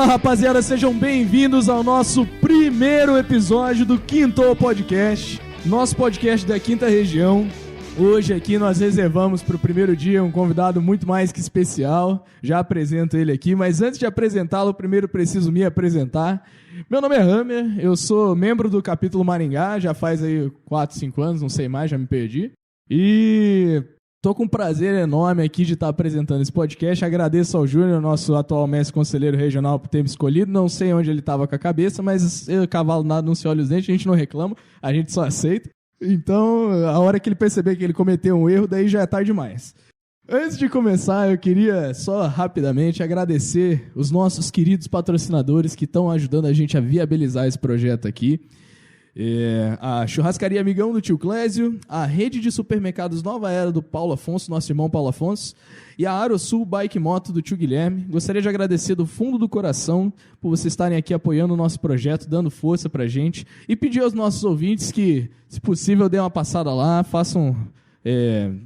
Rapaziada, sejam bem-vindos ao nosso primeiro episódio do Quintou Podcast, nosso podcast da Quinta Região. Hoje aqui nós reservamos para o primeiro dia um convidado muito mais que especial. Já apresento ele aqui, mas antes de apresentá-lo, primeiro preciso me apresentar. Meu nome é Hammer, eu sou membro do capítulo Maringá, já faz aí 4, 5 anos, não sei mais, já me perdi. E tô com um prazer enorme aqui de estar apresentando esse podcast. Agradeço ao Júnior, nosso atual mestre conselheiro regional, por ter me escolhido. Não sei onde ele estava com a cabeça, mas cavalo nada não se olha os dentes, a gente não reclama, a gente só aceita. Então, a hora que ele perceber que ele cometeu um erro, daí já é tarde demais. Antes de começar, eu queria só rapidamente agradecer os nossos queridos patrocinadores que estão ajudando a gente a viabilizar esse projeto aqui. A Churrascaria Amigão do Tio Clésio, a rede de supermercados Nova Era do Paulo Afonso, nosso irmão Paulo Afonso, e a Aerosul Bike Moto do Tio Guilherme. Gostaria de agradecer do fundo do coração por vocês estarem aqui apoiando o nosso projeto, dando força pra gente, e pedir aos nossos ouvintes que, se possível, dêem uma passada lá, façam,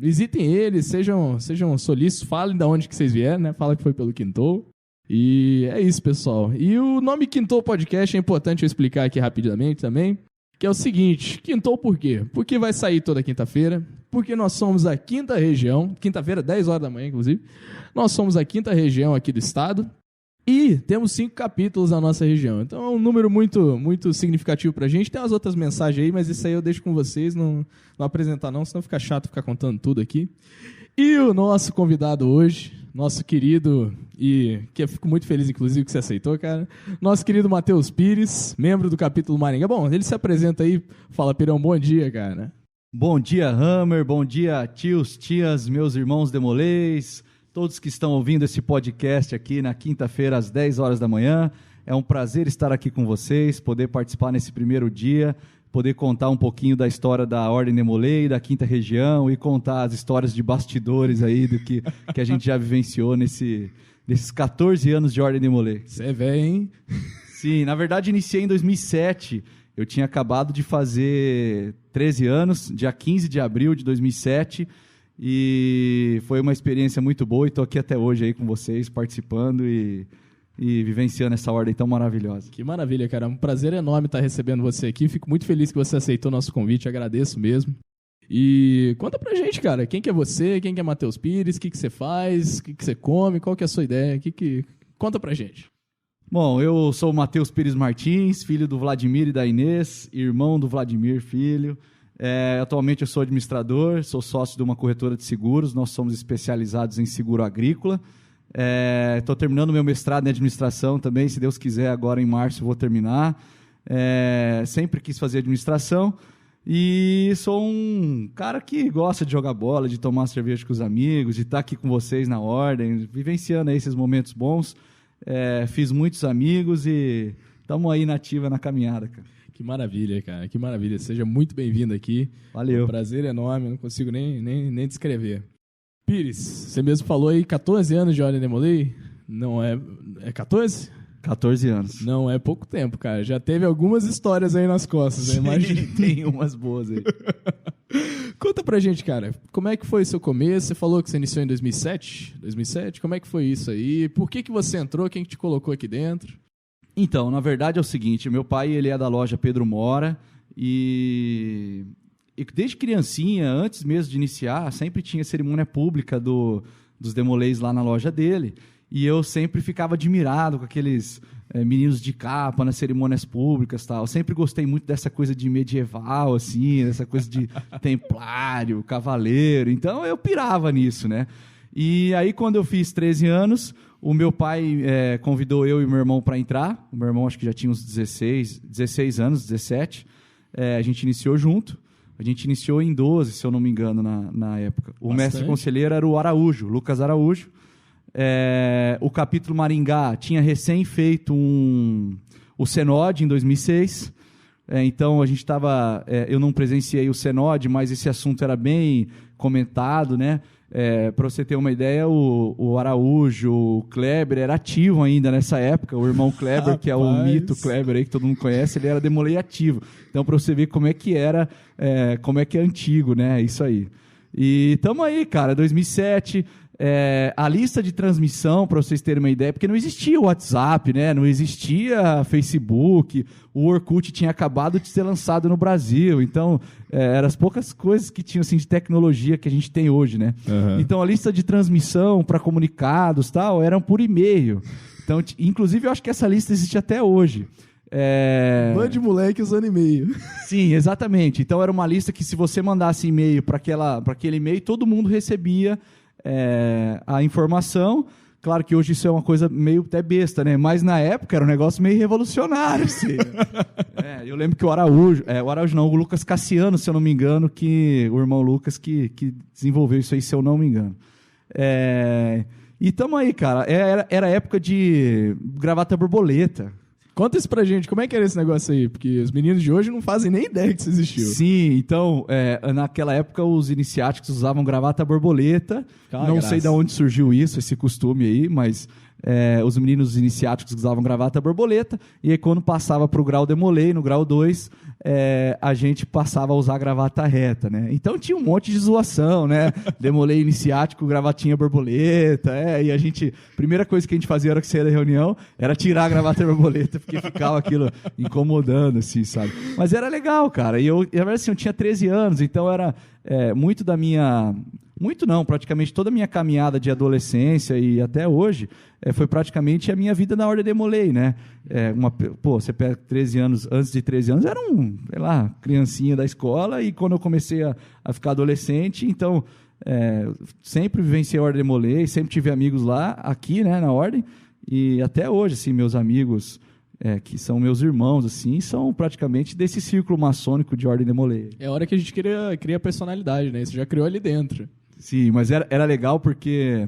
visitem eles, sejam solícitos, falem de onde que vocês vieram, né? Fala que foi pelo Quintou. E é isso, pessoal. E o nome Quintou Podcast é importante eu explicar aqui rapidamente também, que é o seguinte: Quintou por quê? Porque vai sair toda quinta-feira, porque nós somos a quinta região, quinta-feira, 10 horas da manhã, inclusive, nós somos a quinta região aqui do estado e temos 5 capítulos na nossa região. Então é um número muito, muito significativo pra gente. Tem umas outras mensagens aí, mas isso aí eu deixo com vocês, não apresentar não, senão fica chato ficar contando tudo aqui. E o nosso convidado hoje, nosso querido, e que eu fico muito feliz, inclusive, que você aceitou, cara, nosso querido Matheus Pires, membro do capítulo Maringá. Bom, ele se apresenta aí, fala, Pirão, bom dia, cara. Bom dia, Hammer, bom dia, tios, tias, meus irmãos demolês, todos que estão ouvindo esse podcast aqui na quinta-feira, às 10 horas da manhã. É um prazer estar aqui com vocês, poder participar nesse primeiro dia, poder contar um pouquinho da história da Ordem Demolei, da Quinta Região, e contar as histórias de bastidores aí do que a gente já vivenciou nesses 14 anos de Ordem Demolei. Você é velho, hein? Sim, na verdade iniciei em 2007, eu tinha acabado de fazer 13 anos, dia 15 de abril de 2007, e foi uma experiência muito boa, e estou aqui até hoje aí com vocês, participando e vivenciando essa ordem tão maravilhosa. Que maravilha, cara. É um prazer enorme estar recebendo você aqui. Fico muito feliz que você aceitou o nosso convite. Agradeço mesmo. E conta pra gente, cara. Quem que é você? Quem que é Matheus Pires? O que você faz? O que você come? Qual que é a sua ideia? Conta pra gente. Bom, eu sou o Matheus Pires Martins, filho do Vladimir e da Inês, irmão do Vladimir, filho. Atualmente eu sou administrador, sou sócio de uma corretora de seguros. Nós somos especializados em seguro agrícola. Estou terminando meu mestrado em administração também, se Deus quiser, agora em março vou terminar. Sempre quis fazer administração e sou um cara que gosta de jogar bola, de tomar cerveja com os amigos, de estar aqui com vocês na ordem, vivenciando aí esses momentos bons. Fiz muitos amigos e estamos aí na ativa, na caminhada, cara. Que maravilha, cara, que maravilha. Seja muito bem-vindo aqui. Valeu. Um prazer enorme, não consigo nem descrever. Pires, você mesmo falou aí 14 anos de Ordem Demolei? Não é 14? 14 anos. Não é pouco tempo, cara. Já teve algumas histórias aí nas costas, né? Imagina. Tem umas boas aí. Conta pra gente, cara, como é que foi o seu começo? Você falou que você iniciou em 2007? 2007? Como é que foi isso aí? Por que você entrou? Quem que te colocou aqui dentro? Então, na verdade é o seguinte, meu pai ele é da loja Pedro Mora e desde criancinha, antes mesmo de iniciar, sempre tinha cerimônia pública dos demolês lá na loja dele. E eu sempre ficava admirado com aqueles meninos de capa nas cerimônias públicas e tal. Eu sempre gostei muito dessa coisa de medieval, assim, dessa coisa de templário, cavaleiro. Então eu pirava nisso, né? E aí, quando eu fiz 13 anos, o meu pai convidou eu e meu irmão para entrar. O meu irmão acho que já tinha uns 16 anos, 17. A gente iniciou junto. A gente iniciou em 12, se eu não me engano, na época. O mestre conselheiro era o Araújo, Lucas Araújo. O capítulo Maringá tinha recém feito o Senod em 2006. Então, a gente estava... eu não presenciei o Senod, mas esse assunto era bem comentado, né? Para você ter uma ideia, o Araújo, o Kleber era ativo ainda nessa época. O irmão Kleber, que é o mito Kleber aí, que todo mundo conhece, ele era demolei ativo. Então, para você ver como é que era, como é que é antigo, né? Isso aí. E estamos aí, cara, 2007, a lista de transmissão, para vocês terem uma ideia, porque não existia o WhatsApp, né? Não existia Facebook, o Orkut tinha acabado de ser lançado no Brasil, então eram as poucas coisas que tinham assim, de tecnologia que a gente tem hoje, né? Uhum. Então a lista de transmissão para comunicados tal, eram por e-mail. Então, inclusive, eu acho que essa lista existe até hoje. Band de moleque usando e-mail. Sim, exatamente. Então era uma lista que se você mandasse e-mail para aquele e-mail, todo mundo recebia a informação. Claro que hoje isso é uma coisa meio até besta, né? Mas na época era um negócio meio revolucionário. Assim. Eu lembro que o Lucas Cassiano, se eu não me engano, o irmão Lucas que desenvolveu isso aí, se eu não me engano. E tamo aí, cara. Era época de gravata borboleta. Conta isso pra gente, como é que era esse negócio aí? Porque os meninos de hoje não fazem nem ideia que isso existiu. Sim, então, naquela época os iniciáticos usavam gravata borboleta. Não sei de onde surgiu isso, esse costume aí, mas os meninos iniciáticos usavam gravata borboleta. E aí quando passava pro grau demolei, no grau 2, a gente passava a usar gravata reta, né? Então tinha um monte de zoação, né? Demolei iniciático, gravatinha borboleta, e a gente... Primeira coisa que a gente fazia era que saía da reunião, era tirar a gravata borboleta, porque ficava aquilo incomodando, assim, sabe? Mas era legal, cara. E eu tinha 13 anos, então era muito da minha... Muito não, praticamente toda a minha caminhada de adolescência e até hoje foi praticamente a minha vida na Ordem Demolei, né? Você pega 13 anos, antes de 13 anos, era criancinha da escola, e quando eu comecei a ficar adolescente, então sempre vivenciei a Ordem Demolei, sempre tive amigos lá, aqui, né, na Ordem, e até hoje, assim, meus amigos... que são meus irmãos, assim, são praticamente desse círculo maçônico de Ordem Demolei. É a hora que a gente cria personalidade, né? Você já criou ali dentro. Sim, mas era legal porque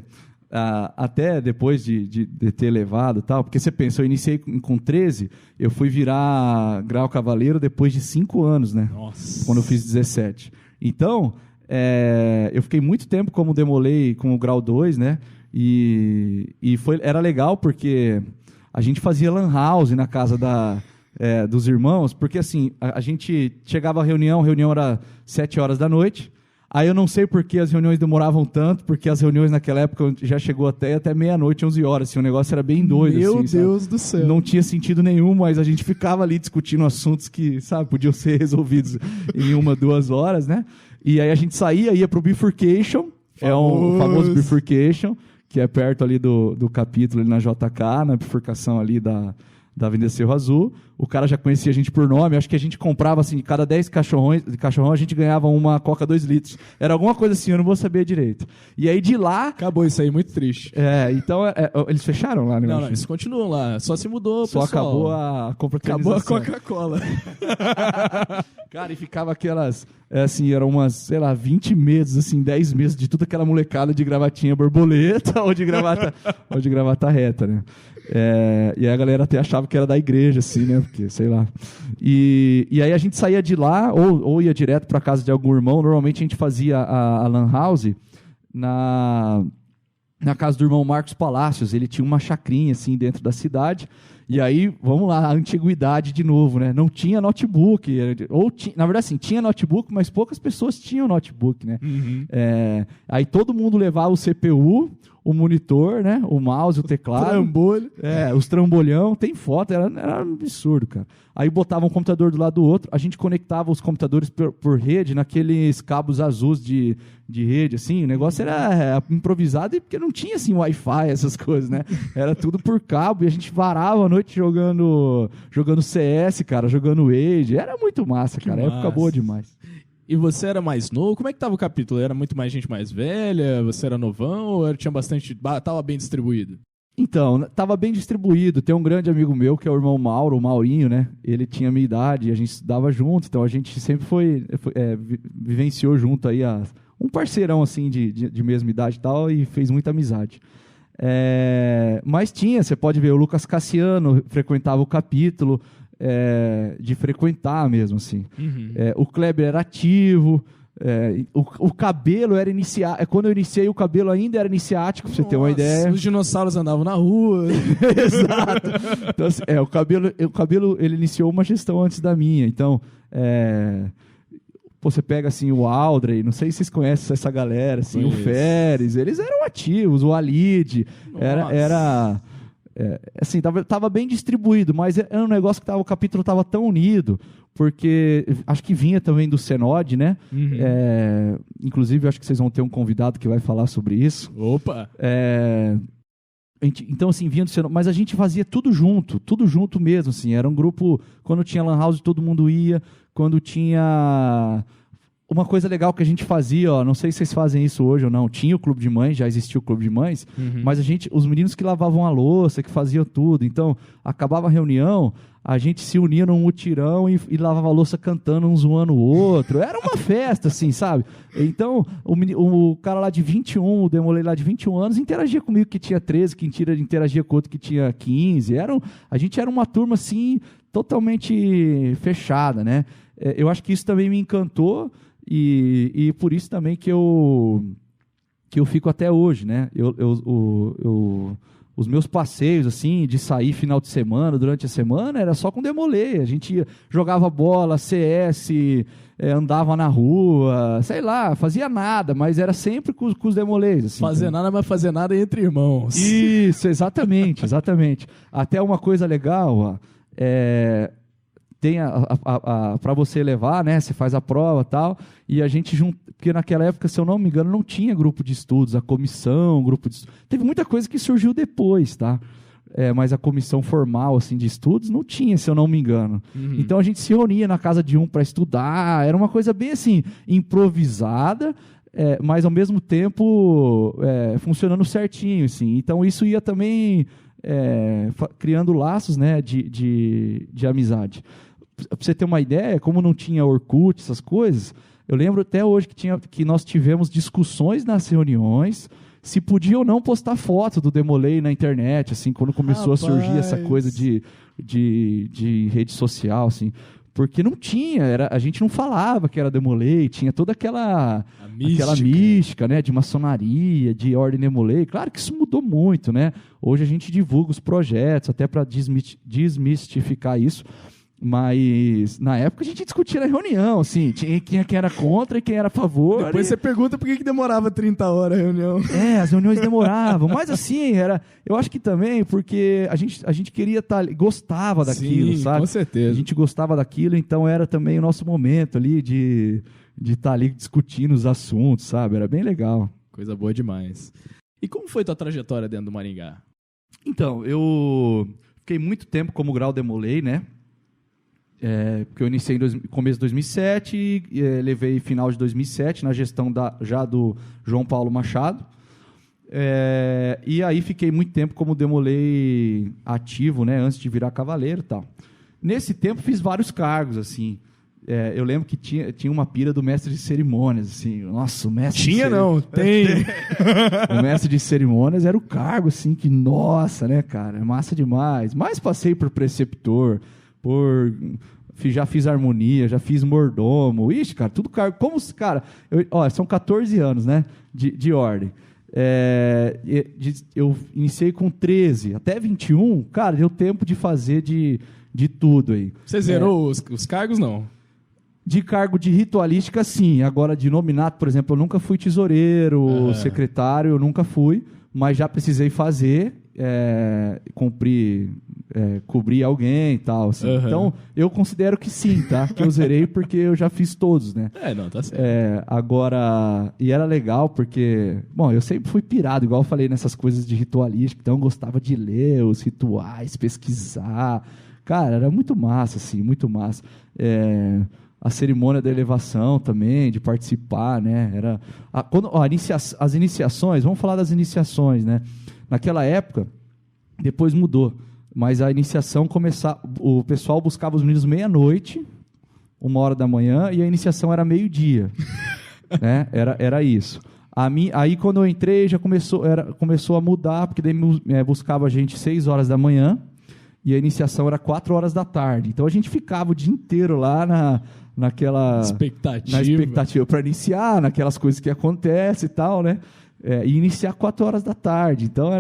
até depois de ter levado e tal, porque você pensa, eu iniciei com 13, eu fui virar grau cavaleiro depois de 5 anos, né? Nossa. Quando eu fiz 17. Então, eu fiquei muito tempo como Demolei com o grau 2, né? E era legal porque... A gente fazia lan house na casa dos irmãos, porque assim, a gente chegava à reunião era 7 horas da noite, aí eu não sei por que as reuniões demoravam tanto, porque as reuniões naquela época já chegou até meia-noite, 11 horas, assim, o negócio era bem doido. Meu assim, Deus sabe? do céu. Não tinha sentido nenhum, mas a gente ficava ali discutindo assuntos que, sabe, podiam ser resolvidos em 1, 2 horas, né? E aí a gente ia pro Bifurcation, o famoso Bifurcation, que é perto ali do capítulo ali na JK, na bifurcação ali da Avenida Cerro Azul. O cara já conhecia a gente por nome, acho que a gente comprava, assim, de cada 10 cachorrão, a gente ganhava uma Coca 2 litros. Era alguma coisa assim, eu não vou saber direito. E aí de lá... Acabou isso aí, muito triste. Então, eles fecharam lá, né? Não, eles continuam lá, só se mudou, só pessoal. acabou a Acabou a Coca-Cola. Cara, e ficava aquelas... eram umas, sei lá, 20 meses, assim, 10 meses de toda aquela molecada de gravatinha borboleta ou de gravata reta, né? E aí a galera até achava que era da igreja, assim, né? Porque, sei lá. E aí a gente saía de lá ou ia direto para casa de algum irmão. Normalmente a gente fazia a lan house na casa do irmão Marcos Palácios. Ele tinha uma chacrinha, assim, dentro da cidade. E aí, vamos lá, a antiguidade de novo, né? Não tinha notebook. Na verdade, assim, tinha notebook, mas poucas pessoas tinham notebook, né? Uhum. Aí todo mundo levava o CPU, o monitor, né? O mouse, o teclado. Trambolho. Os trambolhão. Tem foto, era um absurdo, cara. Aí botava um computador do lado do outro, a gente conectava os computadores por rede, naqueles cabos azuis de rede, assim. O negócio era improvisado, porque não tinha, assim, Wi-Fi, essas coisas, né? Era tudo por cabo, e a gente varava a noite jogando CS, cara, jogando Age. Era muito massa, cara. Época boa demais. E você era mais novo? Como é que tava o capítulo? Era muito mais gente mais velha? Você era novão? Ou tinha bastante... Tava bem distribuído? Então, tava bem distribuído. Tem um grande amigo meu, que é o irmão Mauro, o Maurinho, né? Ele tinha a minha idade, a gente estudava junto, então a gente sempre vivenciou junto aí um parceirão, assim, de mesma idade e tal, e fez muita amizade. Mas você pode ver, o Lucas Cassiano frequentava o capítulo, de frequentar mesmo, assim. Uhum. O Kleber era ativo, o cabelo era iniciático. Quando eu iniciei, o cabelo ainda era iniciático, pra você ter uma ideia. Os dinossauros andavam na rua. Exato. Então, assim, o cabelo ele iniciou uma gestão antes da minha. Então, Pô, você pega assim o Aldrey, não sei se vocês conhecem essa galera, assim, o Feres, eles eram ativos, o Alid, assim, tava bem distribuído, mas era um negócio que o capítulo estava tão unido, porque acho que vinha também do Senod, né? Inclusive, acho que vocês vão ter um convidado que vai falar sobre isso. Opa! Então, assim, vinha do Senod, mas a gente fazia tudo junto mesmo, assim, era um grupo, quando tinha Lan House, todo mundo ia, quando tinha... Uma coisa legal que a gente fazia, ó, não sei se vocês fazem isso hoje ou não, tinha o Clube de Mães, já existia o Clube de Mães, mas os meninos que lavavam a louça, que faziam tudo, então, acabava a reunião, a gente se unia num mutirão e lavava a louça cantando, um zoando o outro, era uma festa, assim, sabe? Então, o cara lá de 21, o Demolei lá de 21 anos, interagia comigo que tinha 13, que interagia com outro que tinha 15, a gente era uma turma, assim, totalmente fechada, né? Eu acho que isso também me encantou, e por isso também que eu fico até hoje, né? Os meus passeios, assim, de sair final de semana, durante a semana, era só com Demolei. A gente jogava bola, CS, andava na rua, sei lá, fazia nada, mas era sempre com os Demoleis. Assim, fazer nada, mas fazer nada entre irmãos. Isso, exatamente. Até uma coisa legal, ó, tem para você levar, né? Você faz a prova e tal, e a gente porque naquela época, se eu não me engano, não tinha grupo de estudos, a comissão, grupo de estudos. Teve muita coisa que surgiu depois, tá? Mas a comissão formal, assim, de estudos não tinha, se eu não me engano. Então a gente se reunia na casa de um para estudar, era uma coisa bem assim, improvisada, mas ao mesmo tempo funcionando certinho, assim. Então isso ia também criando laços, né, de amizade. Para você ter uma ideia, como não tinha Orkut, essas coisas, eu lembro até hoje que nós tivemos discussões nas reuniões se podia ou não postar foto do Demolei na internet, assim, quando começou a surgir essa coisa de rede social, assim, porque não tinha, a gente não falava que era Demolei, tinha toda aquela mística, né, de maçonaria, de ordem Demolei. Claro que isso mudou muito, né? Hoje a gente divulga os projetos até para desmistificar isso. Mas na época a gente discutia na reunião, assim, tinha quem era contra e quem era a favor. Depois você pergunta por que demorava 30 horas a reunião. As reuniões demoravam, mas assim, eu acho que também porque a gente queria gostava daquilo, sabe? Com certeza. A gente gostava daquilo, então era também o nosso momento ali de estar ali discutindo os assuntos, sabe? Era bem legal. Coisa boa demais. E como foi tua trajetória dentro do Maringá? Então, eu fiquei muito tempo como grau Demolei, né? Porque eu iniciei em começo de 2007 e levei final de 2007 na gestão já do João Paulo Machado. E aí fiquei muito tempo como Demolei ativo, né, antes de virar cavaleiro e tal. Nesse tempo fiz vários cargos, assim. Eu lembro que tinha uma pira do mestre de cerimônias, assim. Nossa, o mestre tem. O mestre de cerimônias era o cargo, assim, que, nossa, né, cara, é massa demais. Mas passei por preceptor, já fiz harmonia, já fiz mordomo. Ixi, cara, tudo cargo. Como, cara, são 14 anos, né, de ordem. Eu iniciei com 13 até 21, cara, deu tempo de fazer de tudo aí. Você zerou os cargos, não? De cargo de ritualística, sim. Agora, de nominato, por exemplo, eu nunca fui tesoureiro, secretário, eu nunca fui, mas já precisei fazer, cobrir alguém e tal. Assim. Então, eu considero que sim, tá? Que eu zerei porque eu já fiz todos, né? Não, tá certo. Agora, e era legal porque, bom, eu sempre fui pirado, igual eu falei nessas coisas de ritualística, então eu gostava de ler os rituais, pesquisar. Cara, era muito massa, assim, muito massa. A cerimônia da elevação também, de participar, né? As iniciações, vamos falar das iniciações, né? Naquela época, depois mudou, mas a iniciação o pessoal buscava os meninos meia-noite, 1h da manhã, e a iniciação era meio-dia, né? Era isso. Aí quando eu entrei, já começou a mudar, porque daí buscava a gente 6 horas da manhã, e a iniciação era 4 horas da tarde. Então a gente ficava o dia inteiro lá na expectativa para iniciar, naquelas coisas que acontecem e tal, né? e iniciar 4 horas da tarde. Então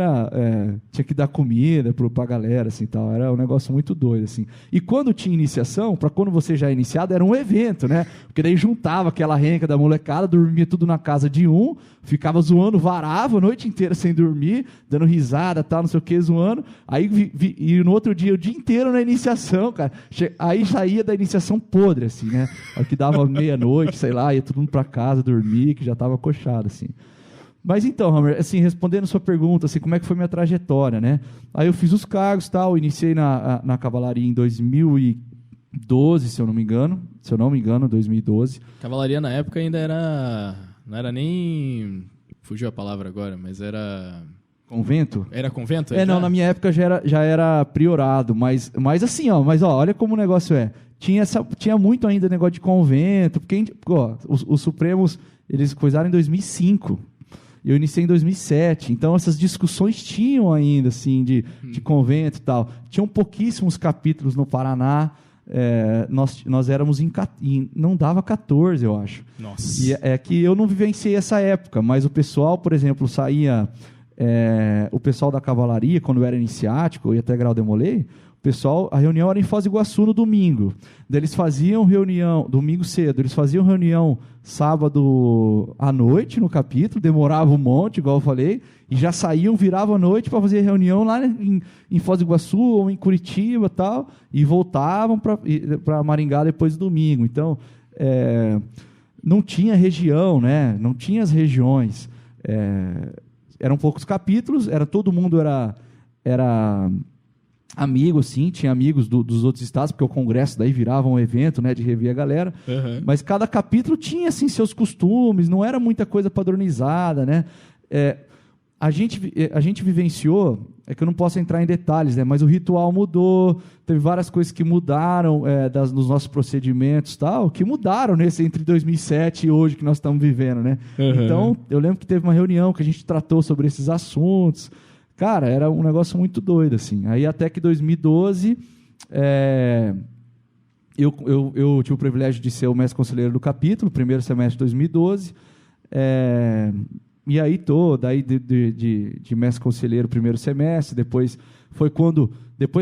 tinha que dar comida pra galera, assim, tal. Era um negócio muito doido, assim. E quando tinha iniciação, para quando você já é iniciado, era um evento, né? Porque daí juntava aquela renca da molecada, dormia tudo na casa de um, ficava zoando, varava a noite inteira sem dormir, dando risada, tal, não sei o que, zoando. Aí e no outro dia, o dia inteiro na iniciação, cara. Aí saía da iniciação podre, assim, né? Aí que dava meia-noite, sei lá, ia todo mundo pra casa dormir, que já tava coxado, assim. Mas então, Hammer, assim, respondendo a sua pergunta, assim, como é que foi minha trajetória, né? Aí eu fiz os cargos, tal, iniciei na cavalaria em 2012, se eu não me engano, 2012. Cavalaria na época ainda não era nem, fugiu a palavra agora, mas era... Convento? Era convento? Não, na minha época já era priorado, mas assim, olha como o negócio é. Tinha muito ainda negócio de convento, porque os Supremos, eles coisaram em 2005. Eu iniciei em 2007, então essas discussões tinham ainda, assim, de convento e tal. Tinham pouquíssimos capítulos no Paraná, nós éramos não dava 14, eu acho. Nossa. E é que eu não vivenciei essa época, mas o pessoal, por exemplo, saía... o pessoal da cavalaria, quando eu era iniciático, eu ia até Grau Demolei, a reunião era em Foz do Iguaçu no domingo. Daí eles faziam reunião, domingo cedo, eles faziam reunião sábado à noite no capítulo, demorava um monte, igual eu falei, e já saíam, viravam à noite para fazer reunião lá em Foz do Iguaçu ou em Curitiba e tal, e voltavam para Maringá depois do domingo. Então, não tinha região, né? Não tinha as regiões. Eram poucos capítulos, todo mundo era amigo, assim, tinha amigos dos outros estados, porque o congresso daí virava um evento, né, de rever a galera, mas cada capítulo tinha, assim, seus costumes, não era muita coisa padronizada, né? A gente vivenciou, que eu não posso entrar em detalhes, né, mas o ritual mudou, teve várias coisas que mudaram nos nossos procedimentos, tal, que mudaram entre 2007 e hoje que nós estamos vivendo, né? Então, eu lembro que teve uma reunião que a gente tratou sobre esses assuntos. Cara, era um negócio muito doido, assim. Aí até que 2012, eu tive o privilégio de ser o mestre conselheiro do capítulo, primeiro semestre de 2012, e aí daí de mestre conselheiro primeiro semestre, depois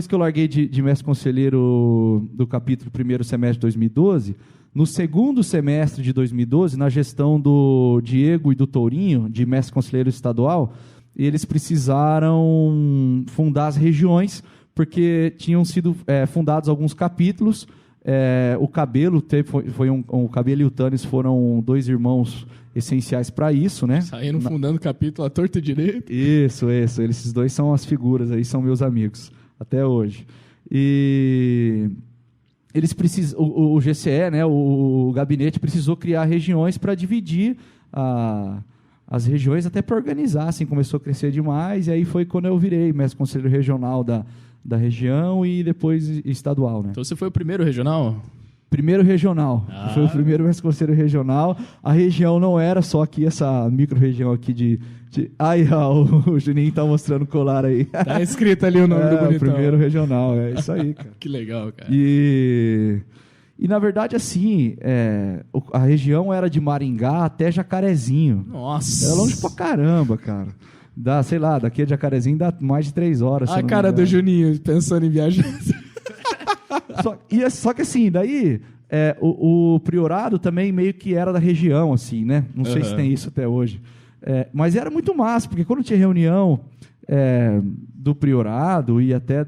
que eu larguei de mestre conselheiro do capítulo primeiro semestre de 2012, no segundo semestre de 2012, na gestão do Diego e do Tourinho, de mestre conselheiro estadual, eles precisaram fundar as regiões, porque tinham sido fundados alguns capítulos. O Cabelo o Cabelo e o Tânis foram 2 irmãos essenciais para isso, né? Saíram fundando capítulo à torta direita. Isso. Esses 2 são as figuras aí, são meus amigos até hoje. E eles precisam, o GCE, né? O gabinete precisou criar regiões para dividir as regiões, até para organizar, assim, começou a crescer demais, e aí foi quando eu virei mestre conselheiro regional da região e depois estadual, né? Então você foi o primeiro regional? Primeiro regional. Foi o primeiro mestre conselheiro regional. A região não era só aqui, essa micro-região aqui Aí, o Juninho tá mostrando o colar aí. Tá escrito ali o nome do bonitão. O primeiro regional, é isso aí, cara. Que legal, cara. E na verdade, assim, a região era de Maringá até Jacarezinho. Nossa! Era longe pra caramba, cara. Sei lá, daqui a Jacarezinho dá mais de 3 horas. A cara do Juninho pensando em viajar. Só que assim, daí o priorado também meio que era da região, assim, né? Não sei se tem isso até hoje. Mas era muito massa, porque quando tinha reunião do priorado e até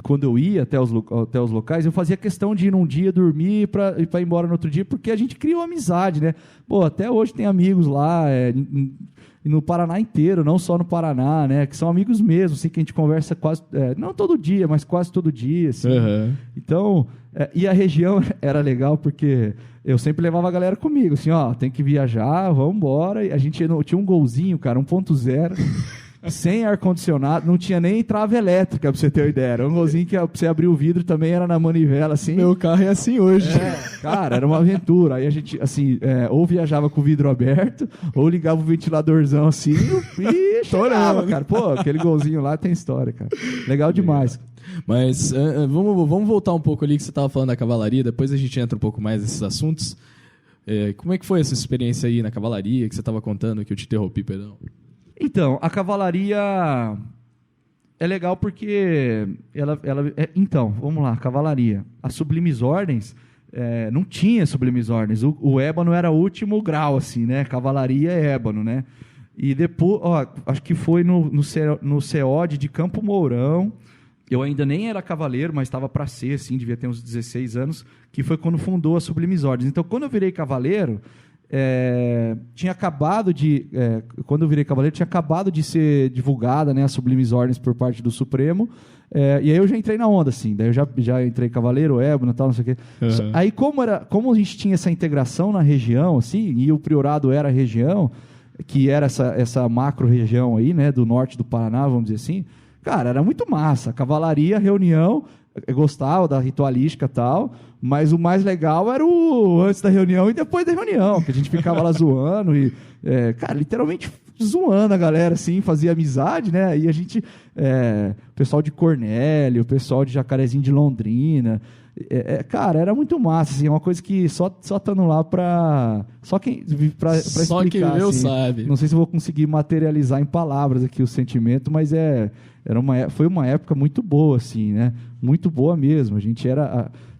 quando eu ia até os locais, eu fazia questão de ir num dia, dormir para ir embora no outro dia, porque a gente criou amizade, né? Pô, até hoje tem amigos lá no Paraná inteiro, não só no Paraná, né? Que são amigos mesmo, assim, que a gente conversa quase, não todo dia, mas quase todo dia, assim. Então, e a região era legal porque eu sempre levava a galera comigo, assim, tem que viajar, vamos embora. E a gente tinha um golzinho, cara, 1.0, sem ar-condicionado, não tinha nem trava elétrica, pra você ter uma ideia. Era um golzinho que pra você abrir o vidro também era na manivela, assim. Meu carro é assim hoje. Cara, era uma aventura. Aí a gente, assim, ou viajava com o vidro aberto, ou ligava o ventiladorzão assim e chorava, cara. Pô, aquele golzinho lá tem história, cara. Legal demais. Mas vamos voltar um pouco ali que você estava falando da cavalaria, depois a gente entra um pouco mais nesses assuntos. Como é que foi essa experiência aí na cavalaria que você estava contando, que eu te interrompi, perdão? Então, a cavalaria é legal porque então, vamos lá, cavalaria. As sublimes ordens, não tinha sublimes ordens. O ébano era o último grau, assim, né? Cavalaria é ébano, né? E depois, acho que foi no CEOD de Campo Mourão. Eu ainda nem era cavaleiro, mas estava para ser, assim, devia ter uns 16 anos, que foi quando fundou as sublimes ordens. Então, quando eu virei cavaleiro, tinha acabado de ser divulgada, né, as sublimes ordens por parte do Supremo, e aí eu já entrei na onda, assim, daí eu já entrei cavaleiro, ébano e tal, não sei o quê. Uhum. Aí como a gente tinha essa integração na região, assim, e o priorado era a região, que era essa macro região aí, né, do norte do Paraná, vamos dizer assim, cara, era muito massa, a cavalaria, reunião, eu gostava da ritualística e tal, mas o mais legal era o antes da reunião e depois da reunião, que a gente ficava lá zoando e, cara, literalmente zoando a galera, assim, fazia amizade, né? E a gente, o pessoal de Cornélio, o pessoal de Jacarezinho de Londrina, cara, era muito massa, assim, é uma coisa que só estando lá pra explicar. Só quem viu assim, sabe. Não sei se eu vou conseguir materializar em palavras aqui o sentimento, mas foi uma época muito boa, assim, né? Muito boa mesmo. A gente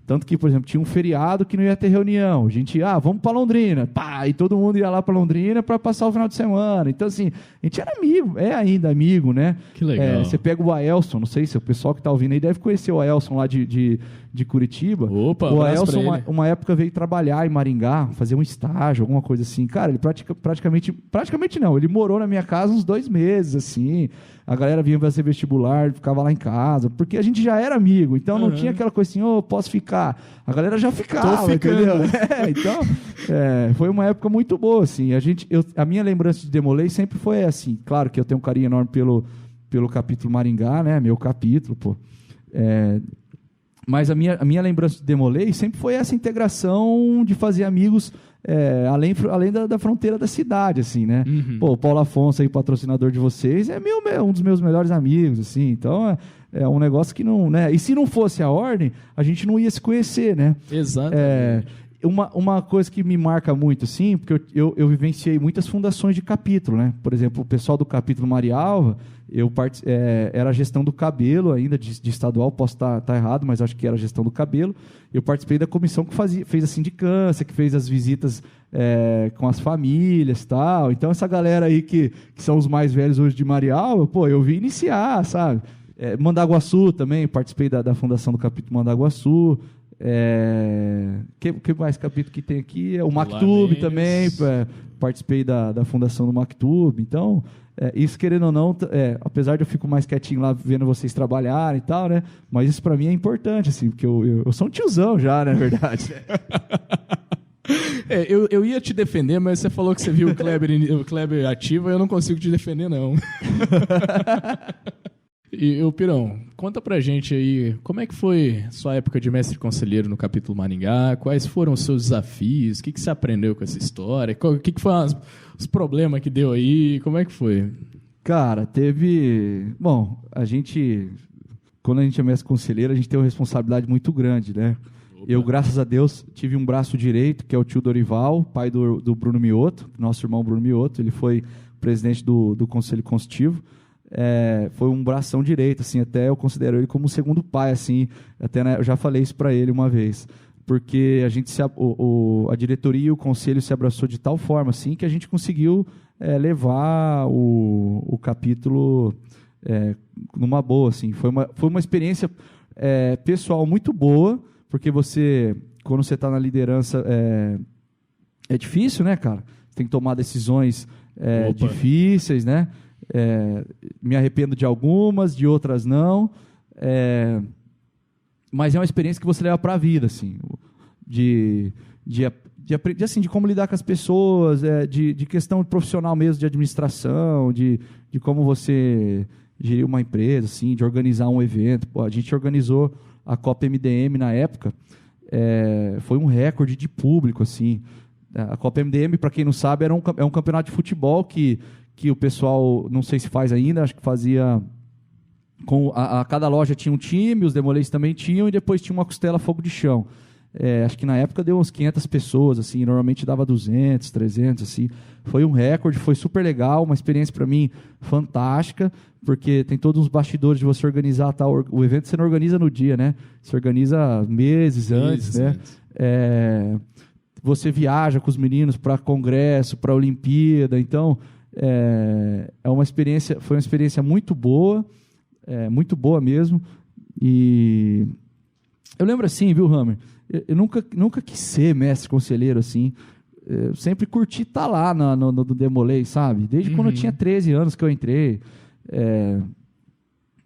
tanto que, por exemplo, tinha um feriado que não ia ter reunião. A gente, vamos para Londrina. Pá, e todo mundo ia lá para Londrina para passar o final de semana. Então, assim, a gente era amigo, é ainda amigo, né? Que legal. Você pega o Aelson, não sei se o pessoal que está ouvindo aí deve conhecer o Aelson lá de Curitiba. Opa, o Aelson, pra ele. uma época, veio trabalhar em Maringá, fazer um estágio, alguma coisa assim. Cara, ele praticamente não, ele morou na minha casa uns 2 meses, assim. A galera vinha fazer vestibular, ficava lá em casa, porque a gente já era amigo, então não tinha aquela coisa assim, posso ficar. A galera já ficava, entendeu? Então, foi uma época muito boa, assim. A minha lembrança de Demolei sempre foi assim. Claro que eu tenho um carinho enorme pelo capítulo Maringá, né? Meu capítulo, pô. Mas a minha lembrança de Demolei sempre foi essa integração de fazer amigos além da fronteira da cidade, assim, né? Uhum. Pô, o Paulo Afonso aí, patrocinador de vocês, um dos meus melhores amigos, assim. Então, é um negócio que não, né? E se não fosse a ordem, a gente não ia se conhecer, né? Exatamente. Uma coisa que me marca muito, assim, porque eu vivenciei muitas fundações de capítulo, né? Por exemplo, o pessoal do capítulo Marialva, era a gestão do cabelo ainda, de estadual, posso estar errado, mas acho que era a gestão do cabelo. Eu participei da comissão que fez a sindicância, que fez as visitas com as famílias e tal. Então, essa galera aí que são os mais velhos hoje de Marialva, pô, eu vim iniciar, sabe? Mandaguaçu também, participei da fundação do capítulo Mandaguaçu. Que mais capítulo que tem aqui? O Mactub também, participei da fundação do Mactub. Então, isso, querendo ou não, apesar de eu fico mais quietinho lá vendo vocês trabalharem e tal, né? Mas isso para mim é importante, assim, porque eu sou um tiozão já, na verdade. Eu ia te defender, mas você falou que você viu o Kleber ativo, eu não consigo te defender, não. E, Pirão, conta pra gente aí, como é que foi sua época de mestre conselheiro no capítulo Maringá? Quais foram os seus desafios? O que você aprendeu com essa história? O que foram os problemas que deu aí? Como é que foi? Cara, teve... Bom, quando a gente é mestre conselheiro, a gente tem uma responsabilidade muito grande, né? Opa. Eu, graças a Deus, tive um braço direito, que é o tio Dorival, pai do Bruno Mioto, nosso irmão Bruno Mioto. Ele foi presidente do Conselho Consultivo. Foi um bração direito, assim, até eu considero ele como um segundo pai, assim, até, né, eu já falei isso para ele uma vez, porque a diretoria e o conselho se abraçou de tal forma, assim, que a gente conseguiu levar o capítulo numa boa, assim. Foi uma experiência pessoal muito boa, porque quando você está na liderança, é difícil, né, cara? Você tem que tomar decisões difíceis, né? Me arrependo de algumas, de outras não, mas é uma experiência que você leva para a vida, assim, de aprender, assim, de como lidar com as pessoas, de questão profissional mesmo, de administração, de como você gerir uma empresa, assim, de organizar um evento. Pô, a gente organizou a Copa MDM na época, foi um recorde de público, assim. A Copa MDM, para quem não sabe, é um campeonato de futebol que o pessoal, não sei se faz ainda, acho que fazia... Cada loja tinha um time, os Demolês também tinham, e depois tinha uma costela fogo de chão. Acho que na época deu uns 500 pessoas, assim, normalmente dava 200, 300, assim. Foi um recorde, foi super legal, uma experiência para mim fantástica, porque tem todos os bastidores de você organizar tal. O evento você não organiza no dia, né? Você organiza meses antes, né? Você viaja com os meninos para congresso, para Olimpíada, então foi uma experiência muito boa mesmo. E eu lembro assim, viu, Hammer? Eu nunca quis ser mestre conselheiro, assim. Eu sempre curti estar lá no Demolei, sabe? Desde quando eu tinha 13 anos que eu entrei.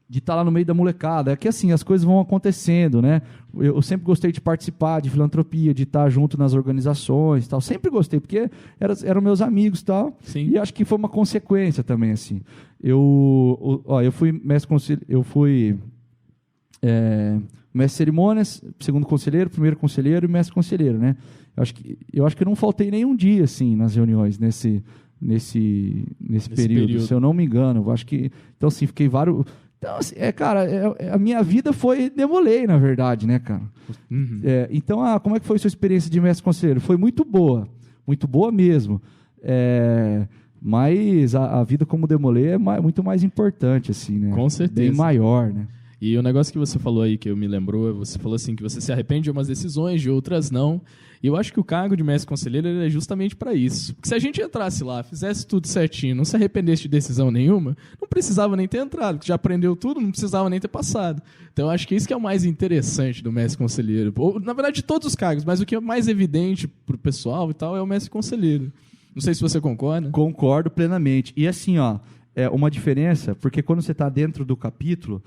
De estar lá no meio da molecada. É que assim, as coisas vão acontecendo, né? Eu sempre gostei de participar de filantropia, de estar junto nas organizações, tal. Sempre gostei, porque eram meus amigos, tal. Sim. E acho que foi uma consequência também, assim. Eu fui mestre conselheiro, mestre cerimônias, segundo conselheiro, primeiro conselheiro e mestre conselheiro, né? Eu acho que eu não faltei nenhum dia, assim, nas reuniões, nesse período, se eu não me engano. Eu acho que, então, assim, fiquei vários... Então, assim, cara, a minha vida foi Demolei, na verdade, né, cara? Então, como é que foi a sua experiência de mestre conselheiro? Foi muito boa mesmo. Mas a vida como Demolei é muito mais importante, assim, né? Com certeza. Bem maior, né? E o negócio que você falou aí, que eu me lembrou, você falou assim, que você se arrepende de umas decisões, de outras não. E eu acho que o cargo de mestre conselheiro é justamente para isso. Porque se a gente entrasse lá, fizesse tudo certinho, não se arrependesse de decisão nenhuma, não precisava nem ter entrado, porque já aprendeu tudo, não precisava nem ter passado. Então eu acho que isso que é o mais interessante do mestre conselheiro. Ou, na verdade, de todos os cargos, mas o que é mais evidente pro pessoal e tal é o mestre conselheiro. Não sei se você concorda. Concordo plenamente. E assim, uma diferença, porque quando você está dentro do capítulo...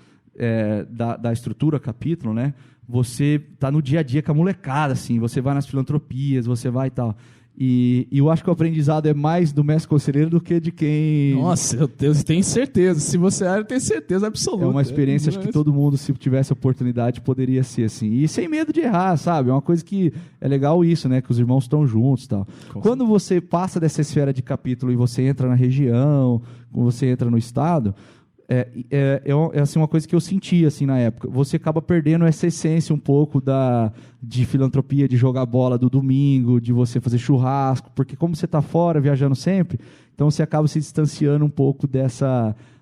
da estrutura capítulo, né? Você tá no dia a dia com a molecada, assim, você vai nas filantropias, você vai e tal. E eu acho que o aprendizado é mais do mestre conselheiro do que de quem... Nossa, eu tenho certeza. Se você eu tenho certeza absoluta. É uma experiência, acho que todo mundo, se tivesse oportunidade, poderia ser assim. E sem medo de errar, sabe? É uma coisa que é legal isso, né? Que os irmãos estão juntos e tal. Quando você passa dessa esfera de capítulo e você entra na região, quando você entra no estado... assim, uma coisa que eu senti assim, na época. Você acaba perdendo essa essência um pouco de filantropia, de jogar bola do domingo, de você fazer churrasco, porque como você está fora, viajando sempre, então você acaba se distanciando um pouco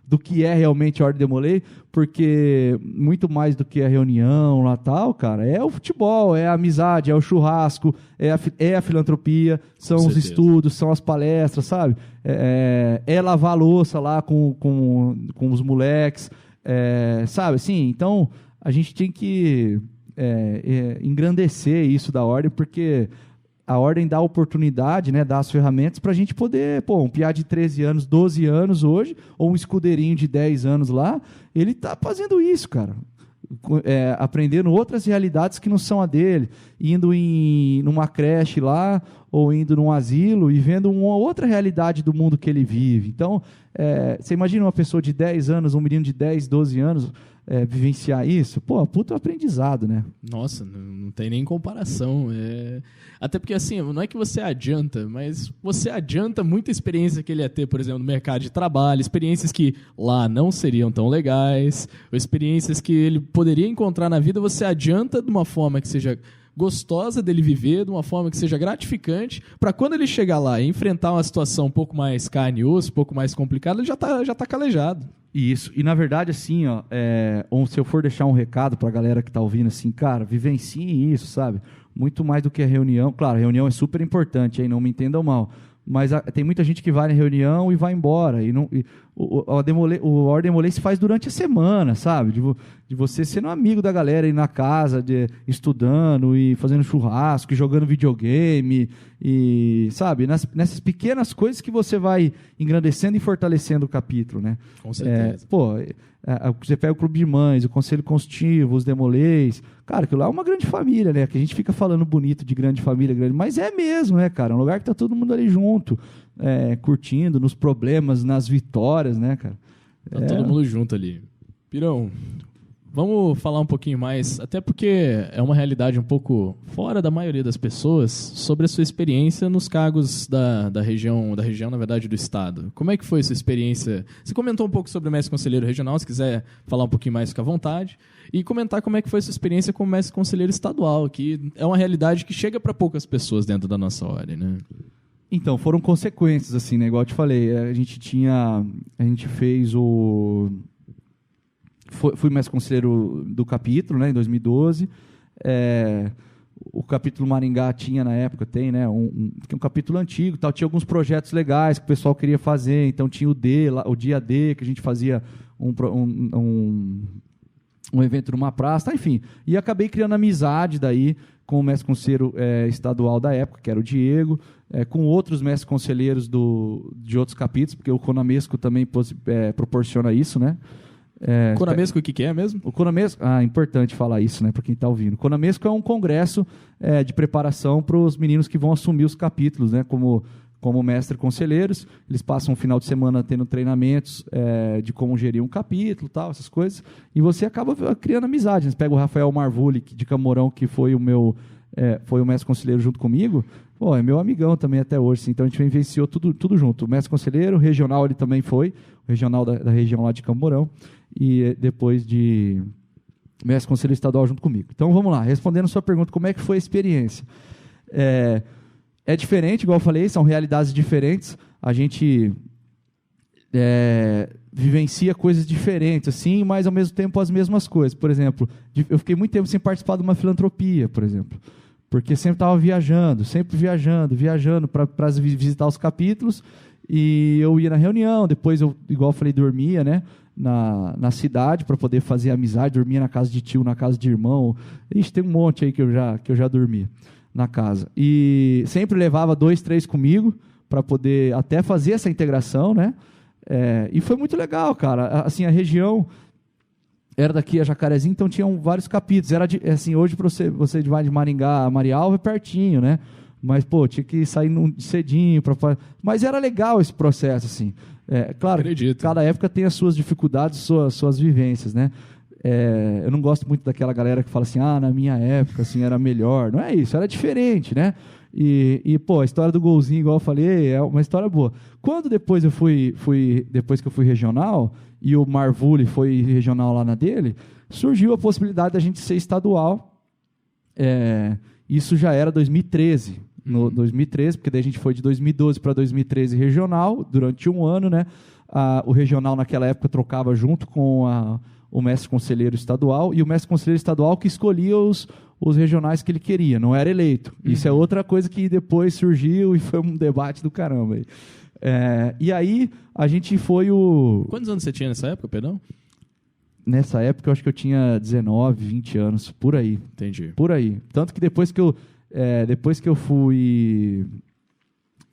do que é realmente a Ordem Demolei, porque muito mais do que a reunião lá tal, cara, é o futebol, é a amizade, é o churrasco, é a filantropia, são os estudos, são as palestras, sabe? É lavar a louça lá com os moleques, sabe? Assim, então, a gente tem que engrandecer isso da Ordem, porque... A Ordem dá a oportunidade, né, dá as ferramentas para a gente poder, um piá de 13 anos, 12 anos hoje, ou um escudeirinho de 10 anos lá, ele está fazendo isso, cara. Aprendendo outras realidades que não são a dele, indo numa creche lá, ou indo num asilo e vendo uma outra realidade do mundo que ele vive. Então, você imagina uma pessoa de 10 anos, um menino de 10, 12 anos, vivenciar isso? Puta aprendizado, né? Nossa, não tem nem comparação. Até porque, assim, não é que você adianta, mas você adianta muita experiência que ele ia ter, por exemplo, no mercado de trabalho, experiências que lá não seriam tão legais, ou experiências que ele poderia encontrar na vida, você adianta de uma forma que seja gostosa dele viver, de uma forma que seja gratificante, para quando ele chegar lá e enfrentar uma situação um pouco mais carne e osso, um pouco mais complicada, ele já tá calejado. Isso, e na verdade, assim, se eu for deixar um recado para a galera que está ouvindo, assim, cara, vivencie isso, sabe? Muito mais do que a reunião. Claro, a reunião é super importante, aí não me entendam mal. Mas tem muita gente que vai na reunião e vai embora. O Ordem Demolei se faz durante a semana, sabe? De você sendo amigo da galera, ir na casa, estudando e fazendo churrasco, e jogando videogame, e, sabe? Nessas pequenas coisas que você vai engrandecendo e fortalecendo o capítulo, né? Com certeza. Você pega o Clube de Mães, o Conselho Consultivo, os Demoleis. Cara, aquilo lá é uma grande família, né? Que a gente fica falando bonito de grande família, mas é mesmo, né, cara? É um lugar que tá todo mundo ali junto, curtindo, nos problemas, nas vitórias, né, cara? Tá todo mundo junto ali. Pirão, Vamos falar um pouquinho mais, até porque é uma realidade um pouco fora da maioria das pessoas, sobre a sua experiência nos cargos da região, na verdade, do Estado. Como é que foi a sua experiência? Você comentou um pouco sobre o mestre conselheiro regional, se quiser falar um pouquinho mais, fica à vontade. E comentar como é que foi a sua experiência como mestre conselheiro estadual, que é uma realidade que chega para poucas pessoas dentro da nossa ordem, né? Então, foram consequências, assim, né? Igual eu te falei, a gente fez o... Fui mestre conselheiro do capítulo, né, em 2012. O capítulo Maringá tinha, na época, tem, né, um capítulo antigo, tal, tinha alguns projetos legais que o pessoal queria fazer, então tinha o dia D, que a gente fazia um evento numa praça, tá, enfim. E acabei criando amizade daí com o mestre conselheiro estadual da época, que era o Diego, com outros mestres conselheiros de outros capítulos, porque o Conamesco também proporciona isso, né? Conamesco, o que é mesmo? O Conamesco, importante falar isso, né, para quem está ouvindo. O Conamesco é um congresso de preparação para os meninos que vão assumir os capítulos, né, como mestre conselheiros. Eles passam um final de semana tendo treinamentos de como gerir um capítulo, tal, essas coisas, e você acaba criando amizade. Você pega o Rafael Marvulli, de Camorão, que foi o mestre conselheiro junto comigo, é meu amigão também até hoje, então a gente vivenciou tudo junto. O mestre conselheiro, regional ele também foi, o regional da região lá de Camorão, e depois de mestre conselheiro estadual junto comigo. Então vamos lá, respondendo a sua pergunta, como é que foi a experiência? É diferente, igual eu falei, são realidades diferentes, a gente vivencia coisas diferentes, assim, mas ao mesmo tempo as mesmas coisas. Por exemplo, eu fiquei muito tempo sem participar de uma filantropia, por exemplo, porque sempre estava viajando para visitar os capítulos, e eu ia na reunião, depois eu, igual eu falei, dormia, né, na cidade para poder fazer amizade, dormia na casa de tio, na casa de irmão. Ixi, tem um monte aí que eu já dormi na casa. E sempre levava 2, 3 comigo para poder até fazer essa integração, né? E foi muito legal, cara. Assim, a região era daqui a Jacarezinho, então tinham vários capítulos. Era assim, hoje você vai de Maringá a Marialva é pertinho, né? Mas, tinha que sair cedinho. Mas era legal esse processo, assim. Claro, Acredito. Cada época tem as suas dificuldades, suas vivências, né? Eu não gosto muito daquela galera que fala assim, na minha época, assim, era melhor. Não é isso, era diferente, né? A história do golzinho, igual eu falei, é uma história boa. Quando depois depois que eu fui regional, e o Marvulli foi regional lá na dele, surgiu a possibilidade da gente ser estadual. Isso já era 2013. No 2013, porque daí a gente foi de 2012 para 2013 regional, durante um ano, né? O regional naquela época trocava junto com o mestre conselheiro estadual, e o mestre conselheiro estadual que escolhia os regionais que ele queria, não era eleito. Isso é outra coisa que depois surgiu e foi um debate do caramba. E aí a gente foi o... Quantos anos você tinha nessa época, perdão? Nessa época eu acho que eu tinha 19, 20 anos, por aí. Entendi. Por aí. Tanto que depois que eu fui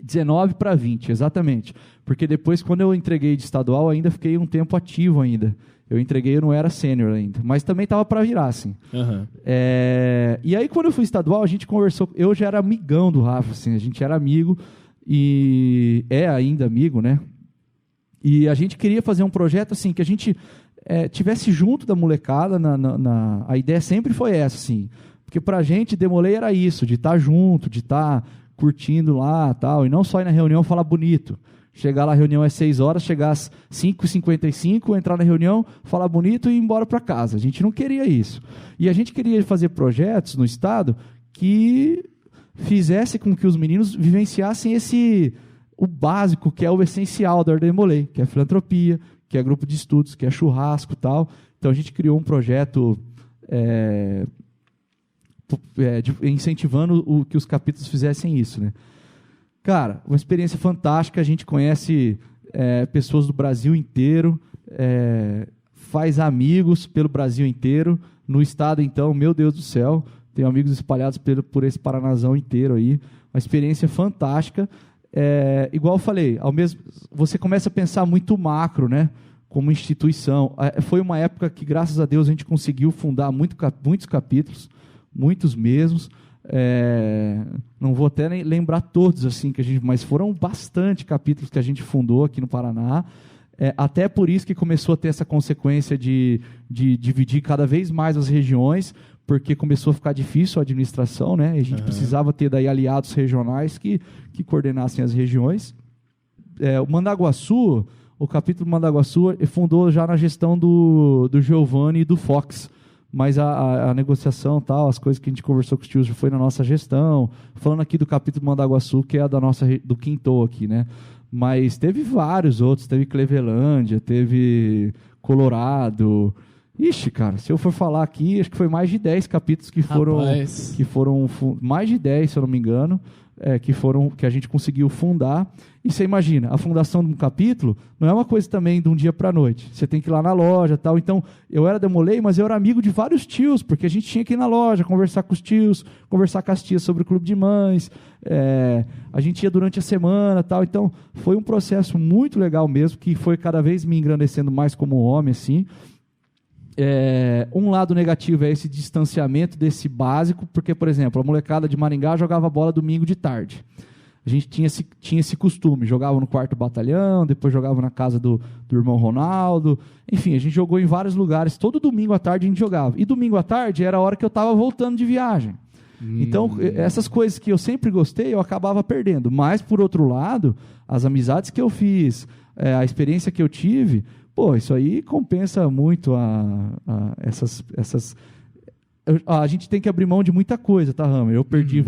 19 para 20, exatamente. Porque depois, quando eu entreguei de estadual, ainda fiquei um tempo ativo ainda. Eu não era sênior ainda, mas também estava para virar, assim. Uhum. E aí, quando eu fui estadual, a gente conversou, eu já era amigão do Rafa, assim, a gente era amigo, e é ainda amigo, né? E a gente queria fazer um projeto, assim, que a gente tivesse junto da molecada, a ideia sempre foi essa, assim, porque pra gente, Demolei era isso, de estar junto, de estar curtindo lá, tal, e não só ir na reunião falar bonito. Chegar lá, a reunião é 6 horas, chegar às 5h55, entrar na reunião, falar bonito e ir embora para casa. A gente não queria isso. E a gente queria fazer projetos no Estado que fizesse com que os meninos vivenciassem o básico, que é o essencial da Ordem Demolei, que é filantropia, que é grupo de estudos, que é churrasco e tal. Então a gente criou um projeto incentivando que os capítulos fizessem isso, né? Cara, uma experiência fantástica, a gente conhece pessoas do Brasil inteiro, faz amigos pelo Brasil inteiro, no estado, então, meu Deus do céu, tenho amigos espalhados por esse Paranazão inteiro aí, uma experiência fantástica. Igual eu falei, você começa a pensar muito macro, né, como instituição. Foi uma época que, graças a Deus, a gente conseguiu fundar muitos capítulos, muitos mesmos. Não vou até nem lembrar todos, assim, mas foram bastante capítulos que a gente fundou aqui no Paraná. Até por isso que começou a ter essa consequência de dividir cada vez mais as regiões, porque começou a ficar difícil a administração, né? E a gente precisava ter daí aliados regionais que coordenassem as regiões. O Mandaguaçu, o capítulo Mandaguaçu, fundou já na gestão do Giovanni e do Fox, mas a negociação, tal, as coisas que a gente conversou com os tios já foi na nossa gestão. Falando aqui do capítulo Mandaguaçu, que é do Quinto aqui, né? Mas teve vários outros, teve Clevelândia, teve Colorado. Ixi, cara, se eu for falar aqui, acho que foi mais de 10 capítulos que foram mais de 10, se eu não me engano, que a gente conseguiu fundar. E você imagina, a fundação de um capítulo não é uma coisa também de um dia para a noite. Você tem que ir lá na loja e tal. Então, eu era Demolei, mas eu era amigo de vários tios, porque a gente tinha que ir na loja, conversar com os tios, conversar com as tias sobre o clube de mães. A gente ia durante a semana e tal. Então, foi um processo muito legal mesmo, que foi cada vez me engrandecendo mais como homem, assim. Um lado negativo é esse distanciamento desse básico, porque, por exemplo, a molecada de Maringá jogava bola domingo de tarde. A gente tinha esse costume, jogava no 4º batalhão, depois jogava na casa do irmão Ronaldo, enfim, a gente jogou em vários lugares, todo domingo à tarde a gente jogava. E domingo à tarde era a hora que eu estava voltando de viagem. Então, essas coisas que eu sempre gostei, eu acabava perdendo. Mas, por outro lado, as amizades que eu fiz, a experiência que eu tive, isso aí compensa muito essas. A gente tem que abrir mão de muita coisa, tá, Hammer? Eu perdi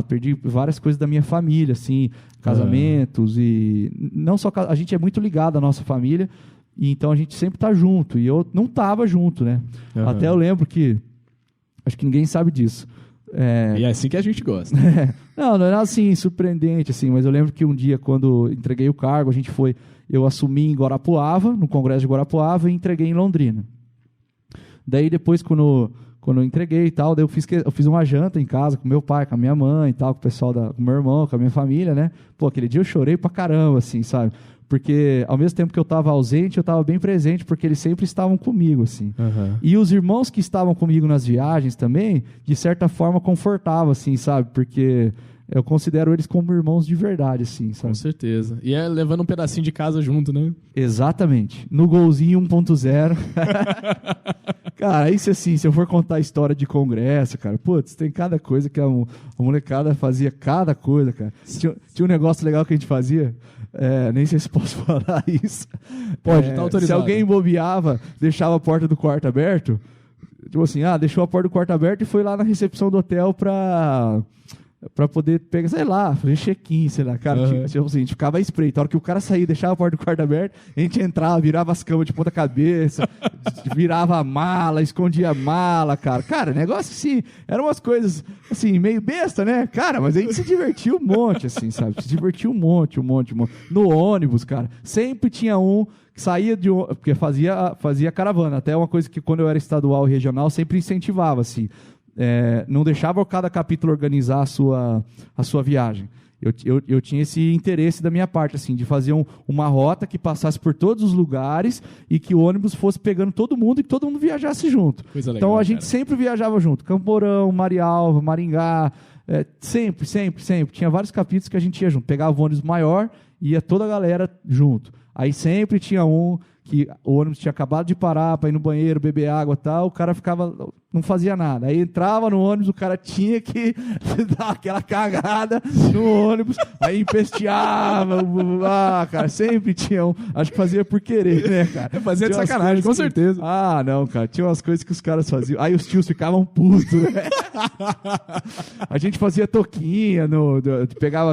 perdi várias coisas da minha família, assim, casamentos e não só a gente é muito ligado à nossa família, e então a gente sempre tá junto, e eu não tava junto, né? Até eu lembro que acho que ninguém sabe disso. E é assim que a gente gosta. Não era assim, surpreendente, assim, mas eu lembro que um dia, quando entreguei o cargo, eu assumi em Guarapuava, no Congresso de Guarapuava, e entreguei em Londrina. Daí, depois, quando eu entreguei e tal, daí eu fiz uma janta em casa com meu pai, com a minha mãe e tal, com o pessoal com o meu irmão, com a minha família, né? Aquele dia eu chorei pra caramba, assim, sabe? Porque, ao mesmo tempo que eu estava ausente, eu estava bem presente, porque eles sempre estavam comigo, assim. E os irmãos que estavam comigo nas viagens também, de certa forma, confortavam, assim, sabe? Porque eu considero eles como irmãos de verdade, assim, sabe? Com certeza. E levando um pedacinho de casa junto, né? Exatamente. No golzinho 1.0. Cara, isso assim, se eu for contar a história de congresso, cara, tem cada coisa que a molecada fazia, cada coisa, cara. Tinha um negócio legal que a gente fazia, nem sei se posso falar isso. Pode, tá autorizado. Se alguém bobeava, deixava a porta do quarto aberto, tipo assim, deixou a porta do quarto aberta e foi lá na recepção do hotel pra poder pegar, sei lá, fazer check-in, sei lá, cara, tipo assim, a gente ficava à espreita, a hora que o cara saía, deixava a porta do quarto aberta, a gente entrava, virava as camas de ponta cabeça, virava a mala, escondia a mala, cara, negócio assim, eram umas coisas, assim, meio besta, né, cara, mas a gente se divertiu um monte, assim, sabe, se divertiu um monte, no ônibus, cara, sempre tinha um que saía porque fazia caravana, até uma coisa que quando eu era estadual e regional, sempre incentivava, assim, não deixava cada capítulo organizar a sua viagem. Eu tinha esse interesse da minha parte, assim, de fazer uma rota que passasse por todos os lugares e que o ônibus fosse pegando todo mundo e que todo mundo viajasse junto. Coisa legal, então a gente sempre viajava junto. Camporão, Marialva, Maringá, sempre. Tinha vários capítulos que a gente ia junto. Pegava o ônibus maior e ia toda a galera junto. Aí sempre tinha um que o ônibus tinha acabado de parar para ir no banheiro, beber água e tal, o cara não fazia nada. Aí entrava no ônibus, o cara tinha que dar aquela cagada no ônibus, aí empesteava, cara, sempre tinha um, acho que fazia por querer, né, cara? Fazia de sacanagem, com certeza. Não, cara, tinha umas coisas que os caras faziam, aí os tios ficavam putos, né? A gente fazia toquinha, pegava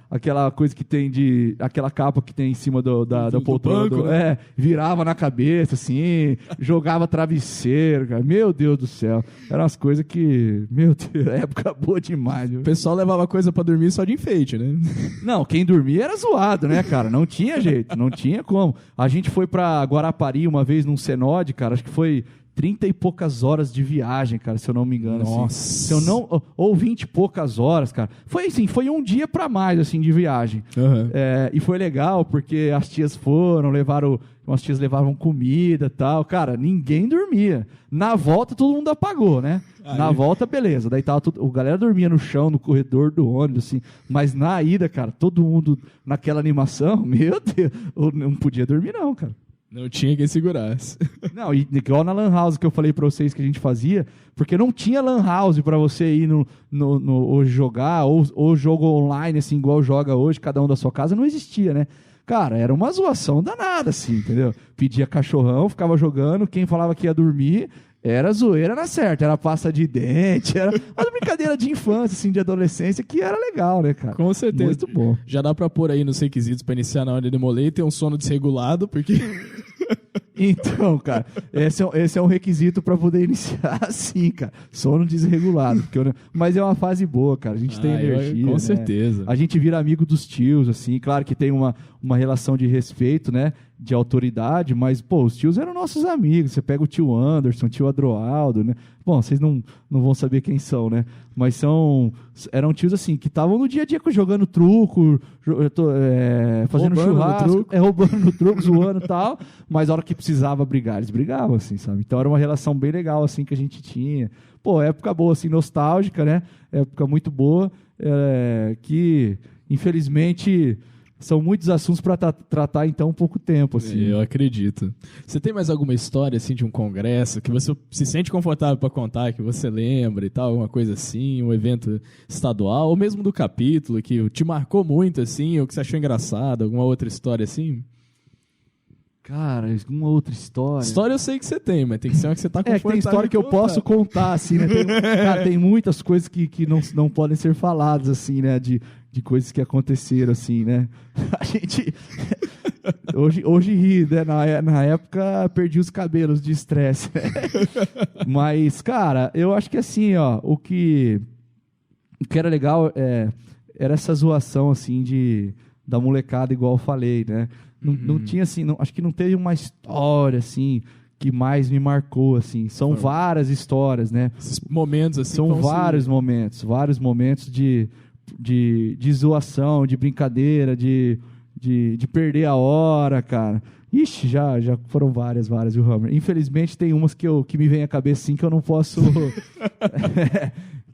aquela coisa que tem aquela capa que tem em cima da poltrona, banco, né? Virava na cabeça, assim, jogava travesseiro, cara. Meu Deus do céu. Eram umas coisas que, meu Deus, época boa demais. Viu? O pessoal levava coisa pra dormir só de enfeite, né? Não, quem dormia era zoado, né, cara? Não tinha jeito, não tinha como. A gente foi pra Guarapari uma vez num Senode, cara, acho que foi 30 e poucas horas de viagem, cara, se eu não me engano. Nossa. Assim. Se eu não, ou 20 e poucas horas, cara. Foi assim, foi um dia pra mais, assim, de viagem. Uhum. E foi legal, porque as tias umas tias levavam comida e tal. Cara, ninguém dormia. Na volta, todo mundo apagou, né? Aí. Na volta, beleza. Daí tava a galera dormia no chão, no corredor do ônibus, assim. Mas na ida, cara, todo mundo naquela animação, meu Deus, eu não podia dormir não, cara. Não tinha quem segurasse. Não, e igual na Lan House que eu falei pra vocês que a gente fazia, porque não tinha Lan House pra você ir hoje jogar, ou jogo online, assim, igual joga hoje, cada um da sua casa, não existia, né? Cara, era uma zoação danada, assim, entendeu? Pedia cachorrão, ficava jogando, quem falava que ia dormir, era zoeira na certa, era pasta de dente, era uma brincadeira de infância, assim, de adolescência, que era legal, né, cara? Com certeza. Muito bom. Já dá pra pôr aí nos requisitos pra iniciar na hora de Demolei, ter um sono desregulado, porque... Então, cara, esse é um requisito pra poder iniciar, sim, cara. Sono desregulado. Mas é uma fase boa, cara. A gente tem energia. Com né? certeza. A gente vira amigo dos tios, assim. Claro que tem uma relação de respeito, né? De autoridade, mas, pô, os tios eram nossos amigos. Você pega o tio Anderson, o tio Adroaldo, né? Bom, vocês não vão saber quem são, né? Mas eram tios, assim, que estavam no dia a dia jogando truco, fazendo roubando churrasco, roubando no truco, zoando e tal. Mas a hora que precisava brigar, eles brigavam, assim, sabe? Então era uma relação bem legal, assim, que a gente tinha. Pô, época boa, assim, nostálgica, né? Época muito boa, que, infelizmente... São muitos assuntos para tratar em tão pouco tempo, assim. Eu acredito. Você tem mais alguma história, assim, de um congresso que você se sente confortável para contar, que você lembra e tal, alguma coisa assim, um evento estadual, ou mesmo do capítulo, que te marcou muito, assim, ou que você achou engraçado, alguma outra história assim? Cara, uma outra história. História eu sei que você tem, mas tem que ser uma que você tá confortável. Tem história que eu posso contar, assim, né? Tem muitas coisas que não podem ser faladas, assim, né? De coisas que aconteceram, assim, né? A gente... Hoje ri, né? Na época, perdi os cabelos de estresse. Mas, cara, eu acho que assim, ó, o que era legal era essa zoação, assim, da molecada, igual eu falei, né? Não tinha, assim, acho que não teve uma história, assim, que mais me marcou, assim. São várias histórias, né? Esses momentos, assim. São vários momentos de zoação, de brincadeira, de perder a hora, cara. Ixi, já foram várias, viu, Hammer? Infelizmente tem umas que me vem à cabeça, assim, que eu não posso...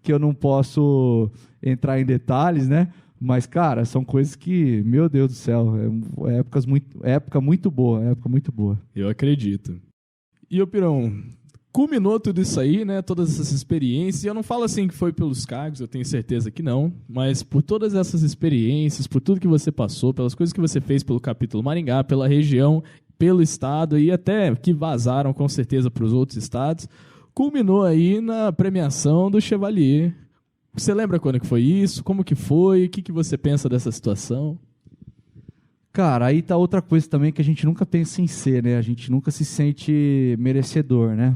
que eu não posso entrar em detalhes, né? Mas, cara, são coisas que, meu Deus do céu, época muito boa. Eu acredito. E, ô Pirão, culminou tudo isso aí, né? Todas essas experiências. E eu não falo assim que foi pelos cargos, eu tenho certeza que não. Mas por todas essas experiências, por tudo que você passou, pelas coisas que você fez pelo capítulo Maringá, pela região, pelo estado e até que vazaram com certeza para os outros estados, culminou aí na premiação do Chevalier. Você lembra quando que foi isso? Como que foi? O que você pensa dessa situação? Cara, aí tá outra coisa também que a gente nunca pensa em ser, né? A gente nunca se sente merecedor, né?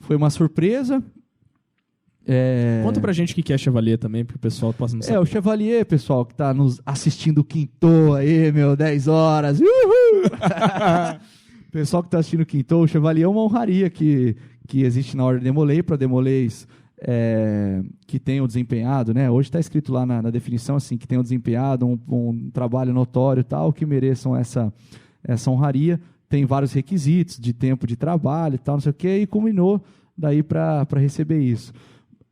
Foi uma surpresa. Conta pra gente o que é Chevalier também, porque o pessoal possa não saber. O Chevalier, pessoal, que tá nos assistindo o Quinto aí, 10 horas. Uhul! Pessoal que tá assistindo o Quinto, o Chevalier é uma honraria que existe na Ordem Demolei, para Demoleis que tenham desempenhado, né? Hoje está escrito lá na definição assim, que tenham desempenhado um trabalho notório e tal, que mereçam essa honraria. Tem vários requisitos de tempo de trabalho e tal, não sei o quê, e culminou daí para receber isso.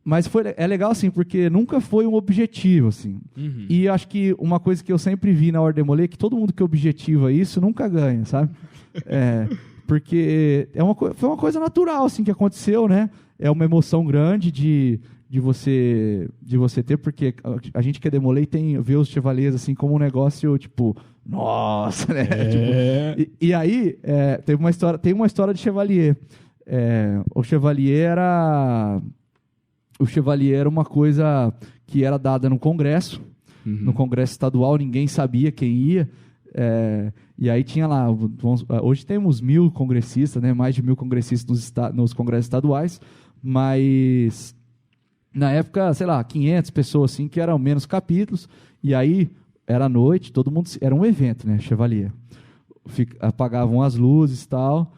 Mas é legal, assim, porque nunca foi um objetivo, assim. Uhum. E acho que uma coisa que eu sempre vi na Ordem Demolei é que todo mundo que objetiva isso nunca ganha, sabe? Porque foi uma coisa natural, assim, que aconteceu, né? É uma emoção grande de você ter, porque a gente que é Demolei vê os Chevaliers, assim, como um negócio, tipo, nossa, né? Tipo, e aí, tem uma história de Chevalier. O Chevalier era uma coisa que era dada no Congresso, no Congresso Estadual, ninguém sabia quem ia, e aí tinha lá, hoje temos 1.000 congressistas, né, mais de 1.000 congressistas nos congressos estaduais, mas na época, sei lá, 500 pessoas assim, que eram menos capítulos, e aí era noite, todo mundo, era um evento, né, Chevalier. Apagavam as luzes e tal,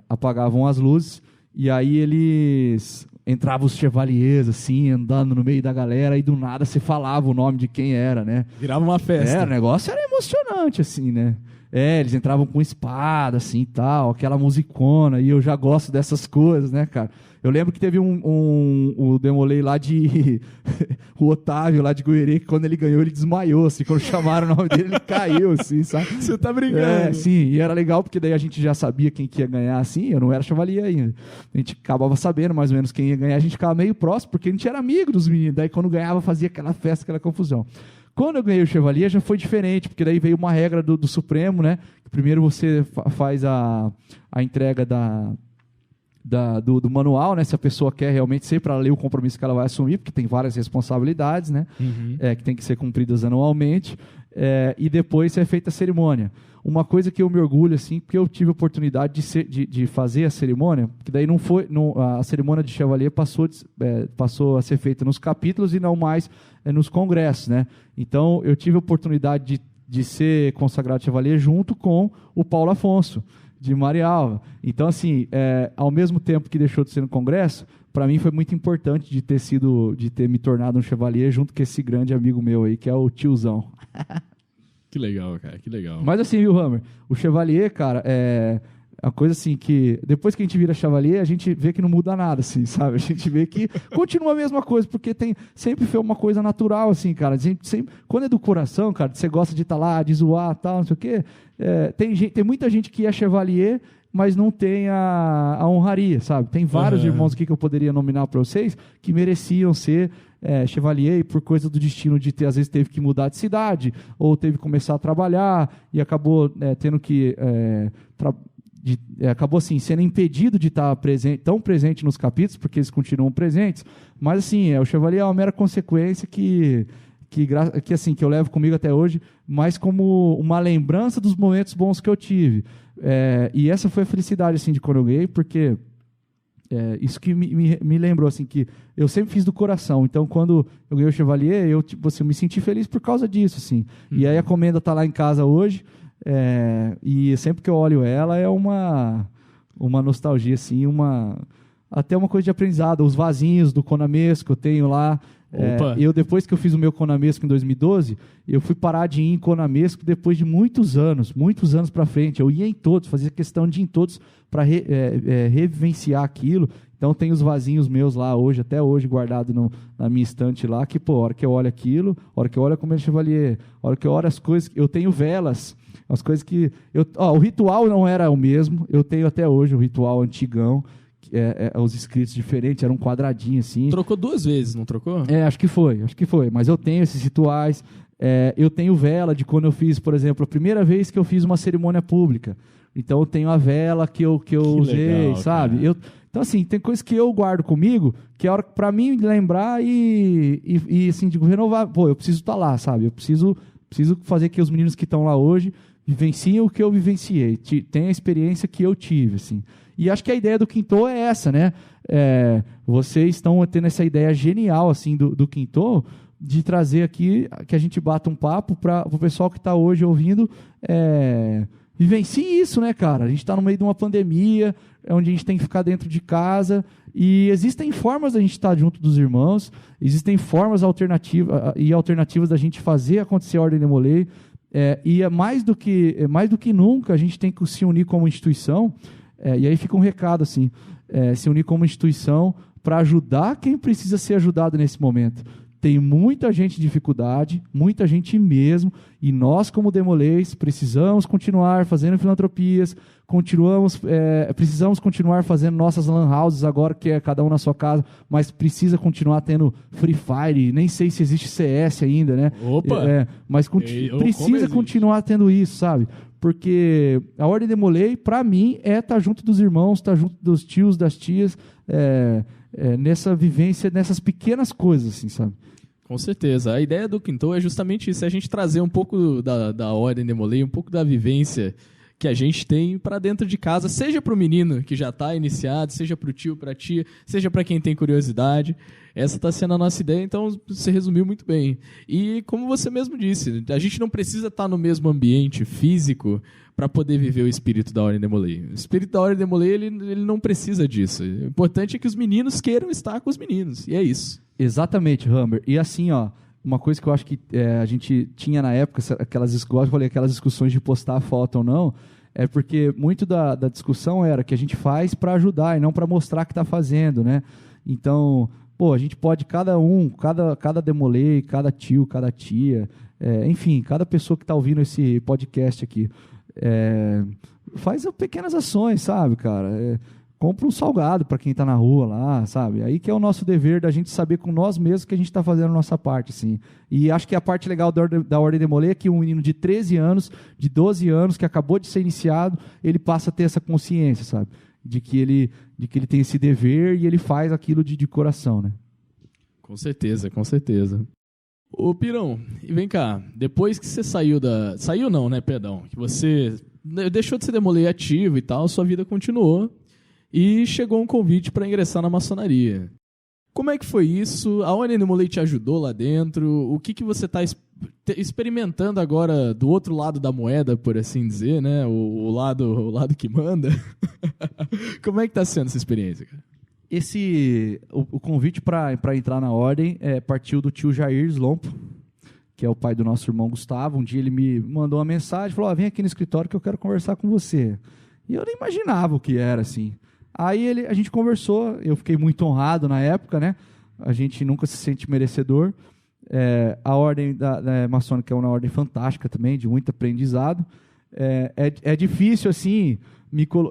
apagavam as luzes, e aí eles entravam os chevaliers, assim, andando no meio da galera, e do nada você falava o nome de quem era, né? Virava uma festa. O negócio era emocionante, assim, né? Eles entravam com espada, assim, e tal, aquela musicona, e eu já gosto dessas coisas, né, cara? Eu lembro que teve o Demolei lá de... o Otávio lá de Goerê, que quando ele ganhou, ele desmaiou, assim, quando chamaram o nome dele, ele caiu, assim, sabe? Você tá brincando. Sim, e era legal, porque daí a gente já sabia quem que ia ganhar, assim, eu não era chevalier ainda. A gente acabava sabendo mais ou menos quem ia ganhar, a gente ficava meio próximo, porque a gente era amigo dos meninos, daí quando ganhava fazia aquela festa, aquela confusão. Quando eu ganhei o Chevalier já foi diferente, porque daí veio uma regra do Supremo, né? Primeiro você faz a entrega do manual, né? Se a pessoa quer realmente ser, para ler o compromisso que ela vai assumir, porque tem várias responsabilidades, né? Que tem que ser cumpridas anualmente. E depois é feita a cerimônia. Uma coisa que eu me orgulho, assim, porque eu tive a oportunidade de fazer a cerimônia, que daí a cerimônia de Chevalier passou a ser feita nos capítulos e não mais nos congressos, né? Então, eu tive a oportunidade de ser consagrado Chevalier junto com o Paulo Afonso, de Marialva. Então, assim, ao mesmo tempo que deixou de ser no congresso, para mim foi muito importante de ter me tornado um Chevalier junto com esse grande amigo meu aí, que é o tiozão. Que legal, cara, que legal. Mas assim, viu, Hammer? O Chevalier, cara, é uma coisa assim que depois que a gente vira Chevalier, a gente vê que não muda nada, assim, sabe? A gente vê que continua a mesma coisa, porque sempre foi uma coisa natural, assim, cara. A gente sempre, quando é do coração, cara, você gosta de estar lá, de zoar, tal, não sei o quê. Tem muita gente que é Chevalier, mas não tem a honraria, sabe? Tem vários irmãos aqui que eu poderia nominar para vocês que mereciam ser Chevalier, e por coisa do destino de às vezes teve que mudar de cidade, ou teve que começar a trabalhar, e acabou tendo que acabou assim, sendo impedido de estar tão presente nos capítulos, porque eles continuam presentes, mas assim, o Chevalier é uma mera consequência que eu levo comigo até hoje, mas como uma lembrança dos momentos bons que eu tive. E essa foi a felicidade, assim, de quando eu ganhei, porque isso que me lembrou, assim, que eu sempre fiz do coração. Então, quando eu ganhei o Chevalier, eu me senti feliz por causa disso, assim. E aí a comenda está lá em casa hoje, e sempre que eu olho ela, é uma nostalgia, assim, até uma coisa de aprendizado. Os vasinhos do Conamesco eu tenho lá. Depois que eu fiz o meu Conamesco em 2012, eu fui parar de ir em Conamesco depois de muitos anos para frente. Eu ia em todos, fazia questão de ir em todos para revivenciar aquilo. Então tem os vasinhos meus lá hoje, até hoje, guardado na minha estante lá, que, a hora que eu olho aquilo, a hora que eu olho a Comenda Chevalier, a hora que eu olho as coisas, eu tenho velas, as coisas que... o ritual não era o mesmo, eu tenho até hoje o ritual antigão, os escritos diferentes, era um quadradinho assim. Trocou 2 vezes, não trocou? Acho que foi. Mas eu tenho esses rituais. Eu tenho vela de quando eu fiz, por exemplo, a primeira vez que eu fiz uma cerimônia pública. Então eu tenho a vela que eu usei, legal, sabe? Então, assim, tem coisas que eu guardo comigo, que é hora para mim lembrar e assim, digo, renovar. Pô, eu preciso estar lá, sabe? Eu preciso fazer que os meninos que estão lá hoje vivenciem o que eu vivenciei, tenham a experiência que eu tive, assim. E acho que a ideia do Quinto é essa, né? Vocês estão tendo essa ideia genial, assim, do Quinto, de trazer aqui, que a gente bata um papo para o pessoal que está hoje ouvindo, vivencie isso, né, cara? A gente está no meio de uma pandemia, onde a gente tem que ficar dentro de casa, e existem formas da gente estar junto dos irmãos, existem formas alternativas da gente fazer acontecer a Ordem Demolei, e mais do que nunca a gente tem que se unir como instituição. E aí fica um recado, assim, se unir como instituição para ajudar quem precisa ser ajudado nesse momento. Tem muita gente em dificuldade, muita gente mesmo, e nós, como Demolês, precisamos continuar fazendo filantropias, precisamos continuar fazendo nossas lan houses agora, que é cada um na sua casa, mas precisa continuar tendo Free Fire, nem sei se existe CS ainda, né? Mas precisa continuar tendo isso, sabe? Porque a Ordem Demolei, para mim, estar junto dos irmãos, estar junto dos tios, das tias, nessa vivência, nessas pequenas coisas, assim, sabe? Com certeza. A ideia do Quinto é justamente isso, é a gente trazer um pouco da Ordem Demolei, um pouco da vivência que a gente tem para dentro de casa, seja para o menino que já está iniciado, seja para o tio, para a tia, seja para quem tem curiosidade. Essa está sendo a nossa ideia, então você resumiu muito bem. E como você mesmo disse, a gente não precisa estar no mesmo ambiente físico para poder viver o espírito da Ordem Demolei. O espírito da Ordem Demolei, ele não precisa disso. O importante é que os meninos queiram estar com os meninos, e é isso. Exatamente, Humber. E assim, ó, uma coisa que eu acho que a gente tinha na época, aquelas discussões de postar a foto ou não, é porque muito da discussão era que a gente faz para ajudar e não para mostrar que está fazendo, né? Então, pô, a gente pode, cada Demolei, cada tio, cada tia, enfim, cada pessoa que está ouvindo esse podcast aqui, faz pequenas ações, sabe, cara? Compra um salgado para quem está na rua lá, sabe? Aí que é o nosso dever da gente saber com nós mesmos que a gente está fazendo a nossa parte, assim. E acho que a parte legal da Ordem Demolei é que um menino de 13 anos, de 12 anos, que acabou de ser iniciado, ele passa a ter essa consciência, sabe? De que ele tem esse dever e ele faz aquilo de coração, né? Com certeza, com certeza. Ô, Pirão, e vem cá, depois que você saiu não, né, perdão, que você deixou de ser Demolei ativo e tal, sua vida continuou e chegou um convite para ingressar na maçonaria. Como é que foi isso? A Ordem Demolei te ajudou lá dentro? O que você está experimentando agora do outro lado da moeda, por assim dizer, né? O lado que manda? Como é que está sendo essa experiência, cara? O convite para entrar na Ordem partiu do tio Jair Slompo, que é o pai do nosso irmão Gustavo. Um dia ele me mandou uma mensagem, falou, vem aqui no escritório que eu quero conversar com você. E eu nem imaginava o que era, assim. Aí a gente conversou, eu fiquei muito honrado na época, né? A gente nunca se sente merecedor. A ordem da maçônica é uma ordem fantástica também, de muito aprendizado. É difícil, assim,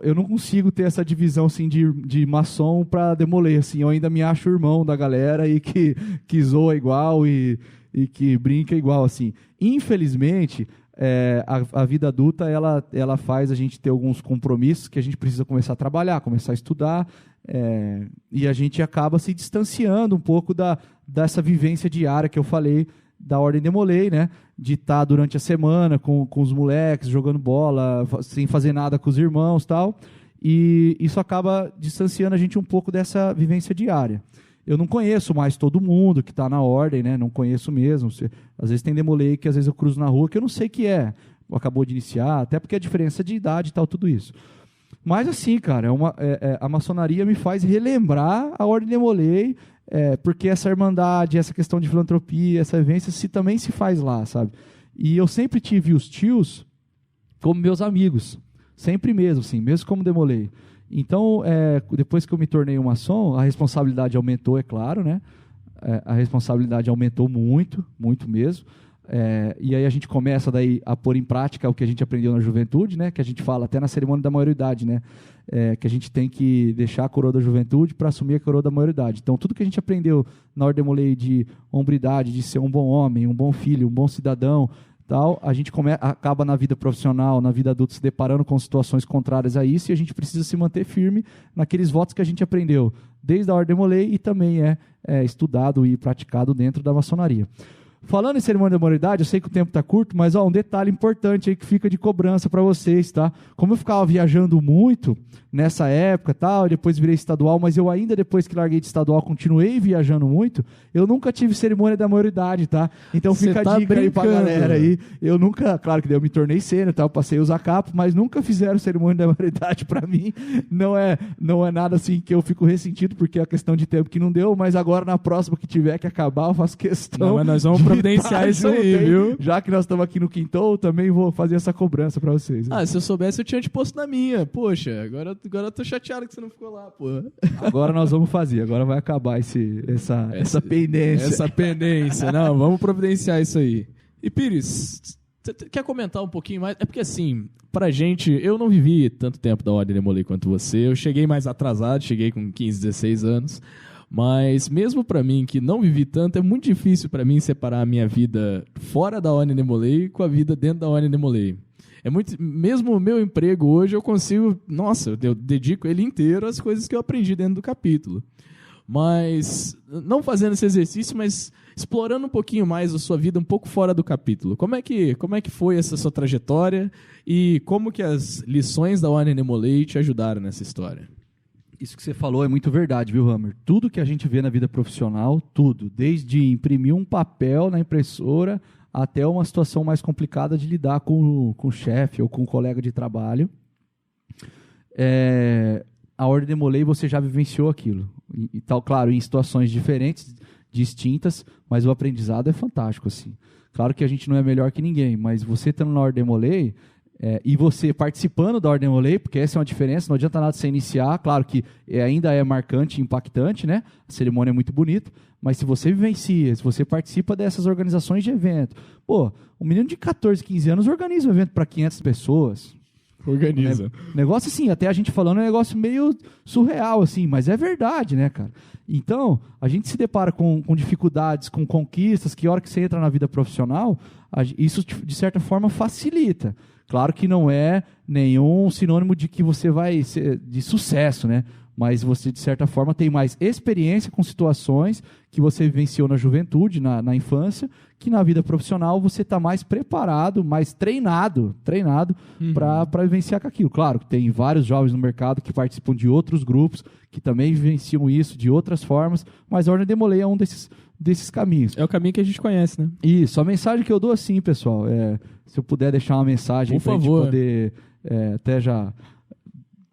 eu não consigo ter essa divisão assim, de maçom para Demolei. Assim, eu ainda me acho irmão da galera e que zoa igual e que brinca igual. Assim. Infelizmente, a vida adulta ela faz a gente ter alguns compromissos que a gente precisa começar a trabalhar, começar a estudar, e a gente acaba se distanciando um pouco dessa vivência diária que eu falei da Ordem Demolei, né? De estar durante a semana com os moleques, jogando bola, sem fazer nada com os irmãos e tal, e isso acaba distanciando a gente um pouco dessa vivência diária. Eu não conheço mais todo mundo que está na Ordem, né? Não conheço mesmo. Às vezes tem Demolei que às vezes eu cruzo na rua que eu não sei que acabou de iniciar, até porque a diferença de idade e tal, tudo isso. Mas assim, cara, a maçonaria me faz relembrar a Ordem Demolei, porque essa irmandade, essa questão de filantropia, essa vivência também se faz lá, sabe? E eu sempre tive os tios como meus amigos, sempre mesmo, assim, mesmo como Demolei. Então, depois que eu me tornei um maçom, a responsabilidade aumentou, é claro, né? A responsabilidade aumentou muito, muito mesmo. E aí a gente começa daí a pôr em prática o que a gente aprendeu na juventude, né? Que a gente fala até na cerimônia da maioridade, né? Que a gente tem que deixar a coroa da juventude para assumir a coroa da maioridade. Então, tudo que a gente aprendeu na Ordem Demolei de hombridade, de ser um bom homem, um bom filho, um bom cidadão, tal, a gente acaba na vida profissional, na vida adulta, se deparando com situações contrárias a isso, e a gente precisa se manter firme naqueles votos que a gente aprendeu desde a Ordem Demolei e também estudado e praticado dentro da maçonaria. Falando em cerimônia da maioridade, eu sei que o tempo está curto, mas um detalhe importante aí que fica de cobrança para vocês, tá? Como eu ficava viajando muito nessa época, tal, depois virei estadual, mas eu ainda depois que larguei de estadual continuei viajando muito, eu nunca tive cerimônia da maioridade, tá? Então fica a dica aí pra galera aí. Eu nunca, claro que eu me tornei sênior, tal, passei a usar capa, mas nunca fizeram cerimônia da maioridade para mim. Não é nada assim que eu fico ressentido porque é a questão de tempo que não deu, mas agora na próxima que tiver que acabar, eu faço questão. Não, mas nós vamos providenciar isso aí, viu? Já que nós estamos aqui no Quintou, também vou fazer essa cobrança pra vocês. Se eu soubesse, eu tinha te posto na minha. Poxa, agora eu tô chateado que você não ficou lá, pô. Agora nós vamos fazer, agora vai acabar essa pendência. Essa pendência, não, vamos providenciar isso aí. E Pires, você quer comentar um pouquinho mais? É porque assim, pra gente, eu não vivi tanto tempo da Ordem Demolei quanto você, eu cheguei mais atrasado, cheguei com 15, 16 anos. Mas mesmo para mim, que não vivi tanto, é muito difícil para mim separar a minha vida fora da Ordem Demolei com a vida dentro da Ordem Demolei. Mesmo o meu emprego hoje, eu consigo... Nossa, eu dedico ele inteiro às coisas que eu aprendi dentro do capítulo. mas não fazendo esse exercício, mas explorando um pouquinho mais a sua vida um pouco fora do capítulo. Como é que foi essa sua trajetória e como que as lições da Warner Demolay te ajudaram nessa história? Isso que você falou é muito verdade, viu, Hammer? Tudo que a gente vê na vida profissional, tudo, desde imprimir um papel na impressora até uma situação mais complicada de lidar com o chefe ou com o colega de trabalho, a Warner Demolay você já vivenciou aquilo. E tal, claro, em situações diferentes, distintas, mas o aprendizado é fantástico, assim. Claro que a gente não é melhor que ninguém, mas você estando na Warner Demolay, e você participando da Warner Demolay, porque essa é uma diferença, não adianta nada você iniciar, claro que ainda é marcante e impactante, né? A cerimônia é muito bonita, mas se você vivencia, se você participa dessas organizações de evento, um menino de 14, 15 anos organiza um evento para 500 pessoas. Organiza. Negócio assim, até a gente falando é um negócio meio surreal, assim, mas é verdade, né, cara? Então, a gente se depara com dificuldades, com conquistas, que a hora que você entra na vida profissional, isso, de certa forma, facilita. Claro que não é nenhum sinônimo de que você vai ser de sucesso, né? Mas você, de certa forma, tem mais experiência com situações que você vivenciou na juventude, na infância, que na vida profissional você está mais preparado, mais treinado para vivenciar com aquilo. Claro que tem vários jovens no mercado que participam de outros grupos, que também vivenciam isso de outras formas, mas a Warner Demolay é um desses caminhos. É o caminho que a gente conhece, né? Isso, a mensagem que eu dou assim, pessoal, se eu puder deixar uma mensagem para a gente poder até já,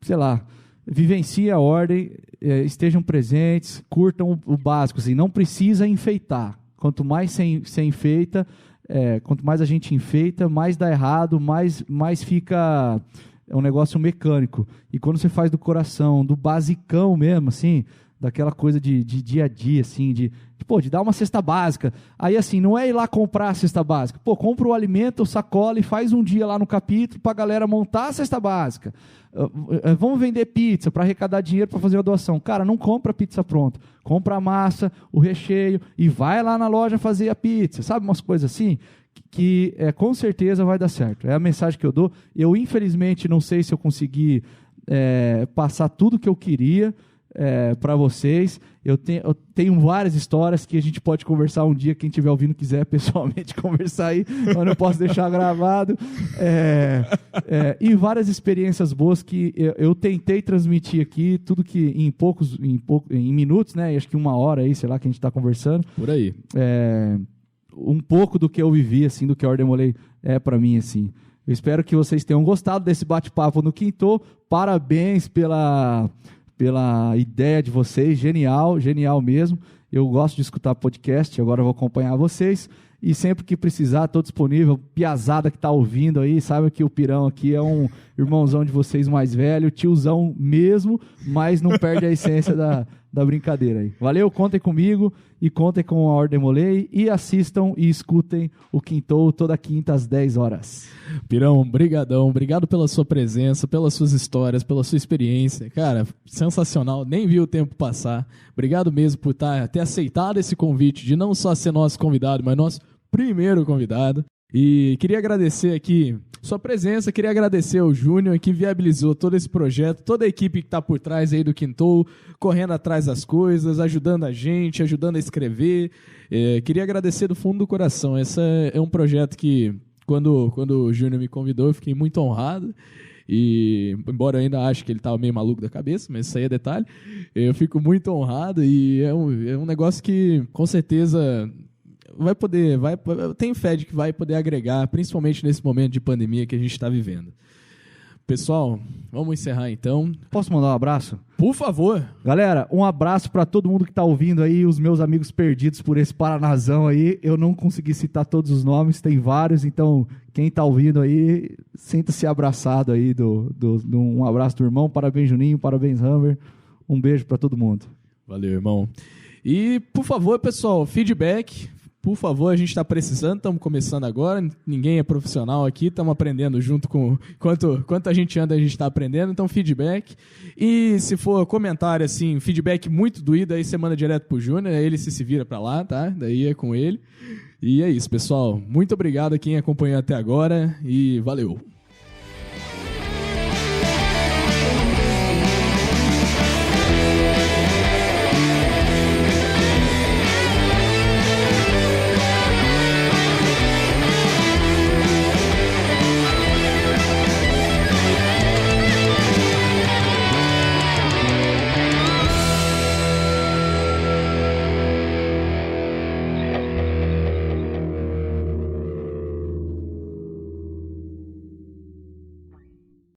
sei lá, vivencie a ordem, estejam presentes, curtam o básico, assim, não precisa enfeitar. Quanto mais você enfeita, quanto mais a gente enfeita, mais dá errado, mais fica um negócio mecânico. E quando você faz do coração, do basicão mesmo, assim, daquela coisa de dia a dia, assim, de dar uma cesta básica. Aí, assim, não é ir lá comprar a cesta básica. Compra o alimento, o sacola e faz um dia lá no capítulo para a galera montar a cesta básica. Vamos vender pizza para arrecadar dinheiro para fazer a doação. Cara, não compra pizza pronta. Compra a massa, o recheio e vai lá na loja fazer a pizza. Sabe, umas coisas assim que com certeza vai dar certo. É a mensagem que eu dou. Eu, infelizmente, não sei se eu consegui passar tudo que eu queria para vocês. Eu tenho várias histórias que a gente pode conversar um dia, quem estiver ouvindo quiser pessoalmente conversar aí, mas não posso deixar gravado, e várias experiências boas que eu tentei transmitir aqui, tudo que em minutos, né, acho que 1 hora aí, sei lá, que a gente está conversando. Por aí. Um pouco do que eu vivi, assim, do que a Warner Demolay é para mim, assim. Eu espero que vocês tenham gostado desse bate-papo no Quinto. Parabéns pela ideia de vocês, genial mesmo. Eu gosto de escutar podcast, agora eu vou acompanhar vocês. E sempre que precisar, estou disponível. Piazada que está ouvindo aí, sabe que o Pirão aqui é um irmãozão de vocês mais velho, tiozão mesmo, mas não perde a essência da brincadeira aí. Valeu, contem comigo e contem com a Warner Demolay e assistam e escutem o Quintou toda quinta às 10 horas. Pirão, brigadão, obrigado pela sua presença, pelas suas histórias, pela sua experiência. Cara, sensacional, nem vi o tempo passar. Obrigado mesmo por ter aceitado esse convite de não só ser nosso convidado, mas nosso primeiro convidado. E queria agradecer aqui sua presença, queria agradecer ao Júnior que viabilizou todo esse projeto, toda a equipe que está por trás aí do Quintou, correndo atrás das coisas, ajudando a gente, ajudando a escrever. Queria agradecer do fundo do coração. Esse é um projeto que, quando o Júnior me convidou, eu fiquei muito honrado. E, embora eu ainda ache que ele estava meio maluco da cabeça, mas isso aí é detalhe, eu fico muito honrado e é um negócio que, com certeza, eu tenho fé de que vai poder agregar, principalmente nesse momento de pandemia que a gente está vivendo. Pessoal, vamos encerrar então. Posso mandar um abraço? Por favor. Galera, um abraço para todo mundo que está ouvindo aí, os meus amigos perdidos por esse Paranazão aí. Eu não consegui citar todos os nomes, tem vários, então quem está ouvindo aí, sinta-se abraçado aí. Um abraço do irmão, parabéns Juninho, parabéns Hammer, um beijo para todo mundo. Valeu, irmão. E, por favor, pessoal, feedback. Por favor, a gente está precisando, estamos começando agora, ninguém é profissional aqui, estamos aprendendo junto com... Quanto a gente anda, a gente está aprendendo, então feedback. E se for comentário, assim, feedback muito doído, aí você manda direto pro Júnior, aí ele se vira para lá, tá? Daí é com ele. E é isso, pessoal. Muito obrigado a quem acompanhou até agora e valeu!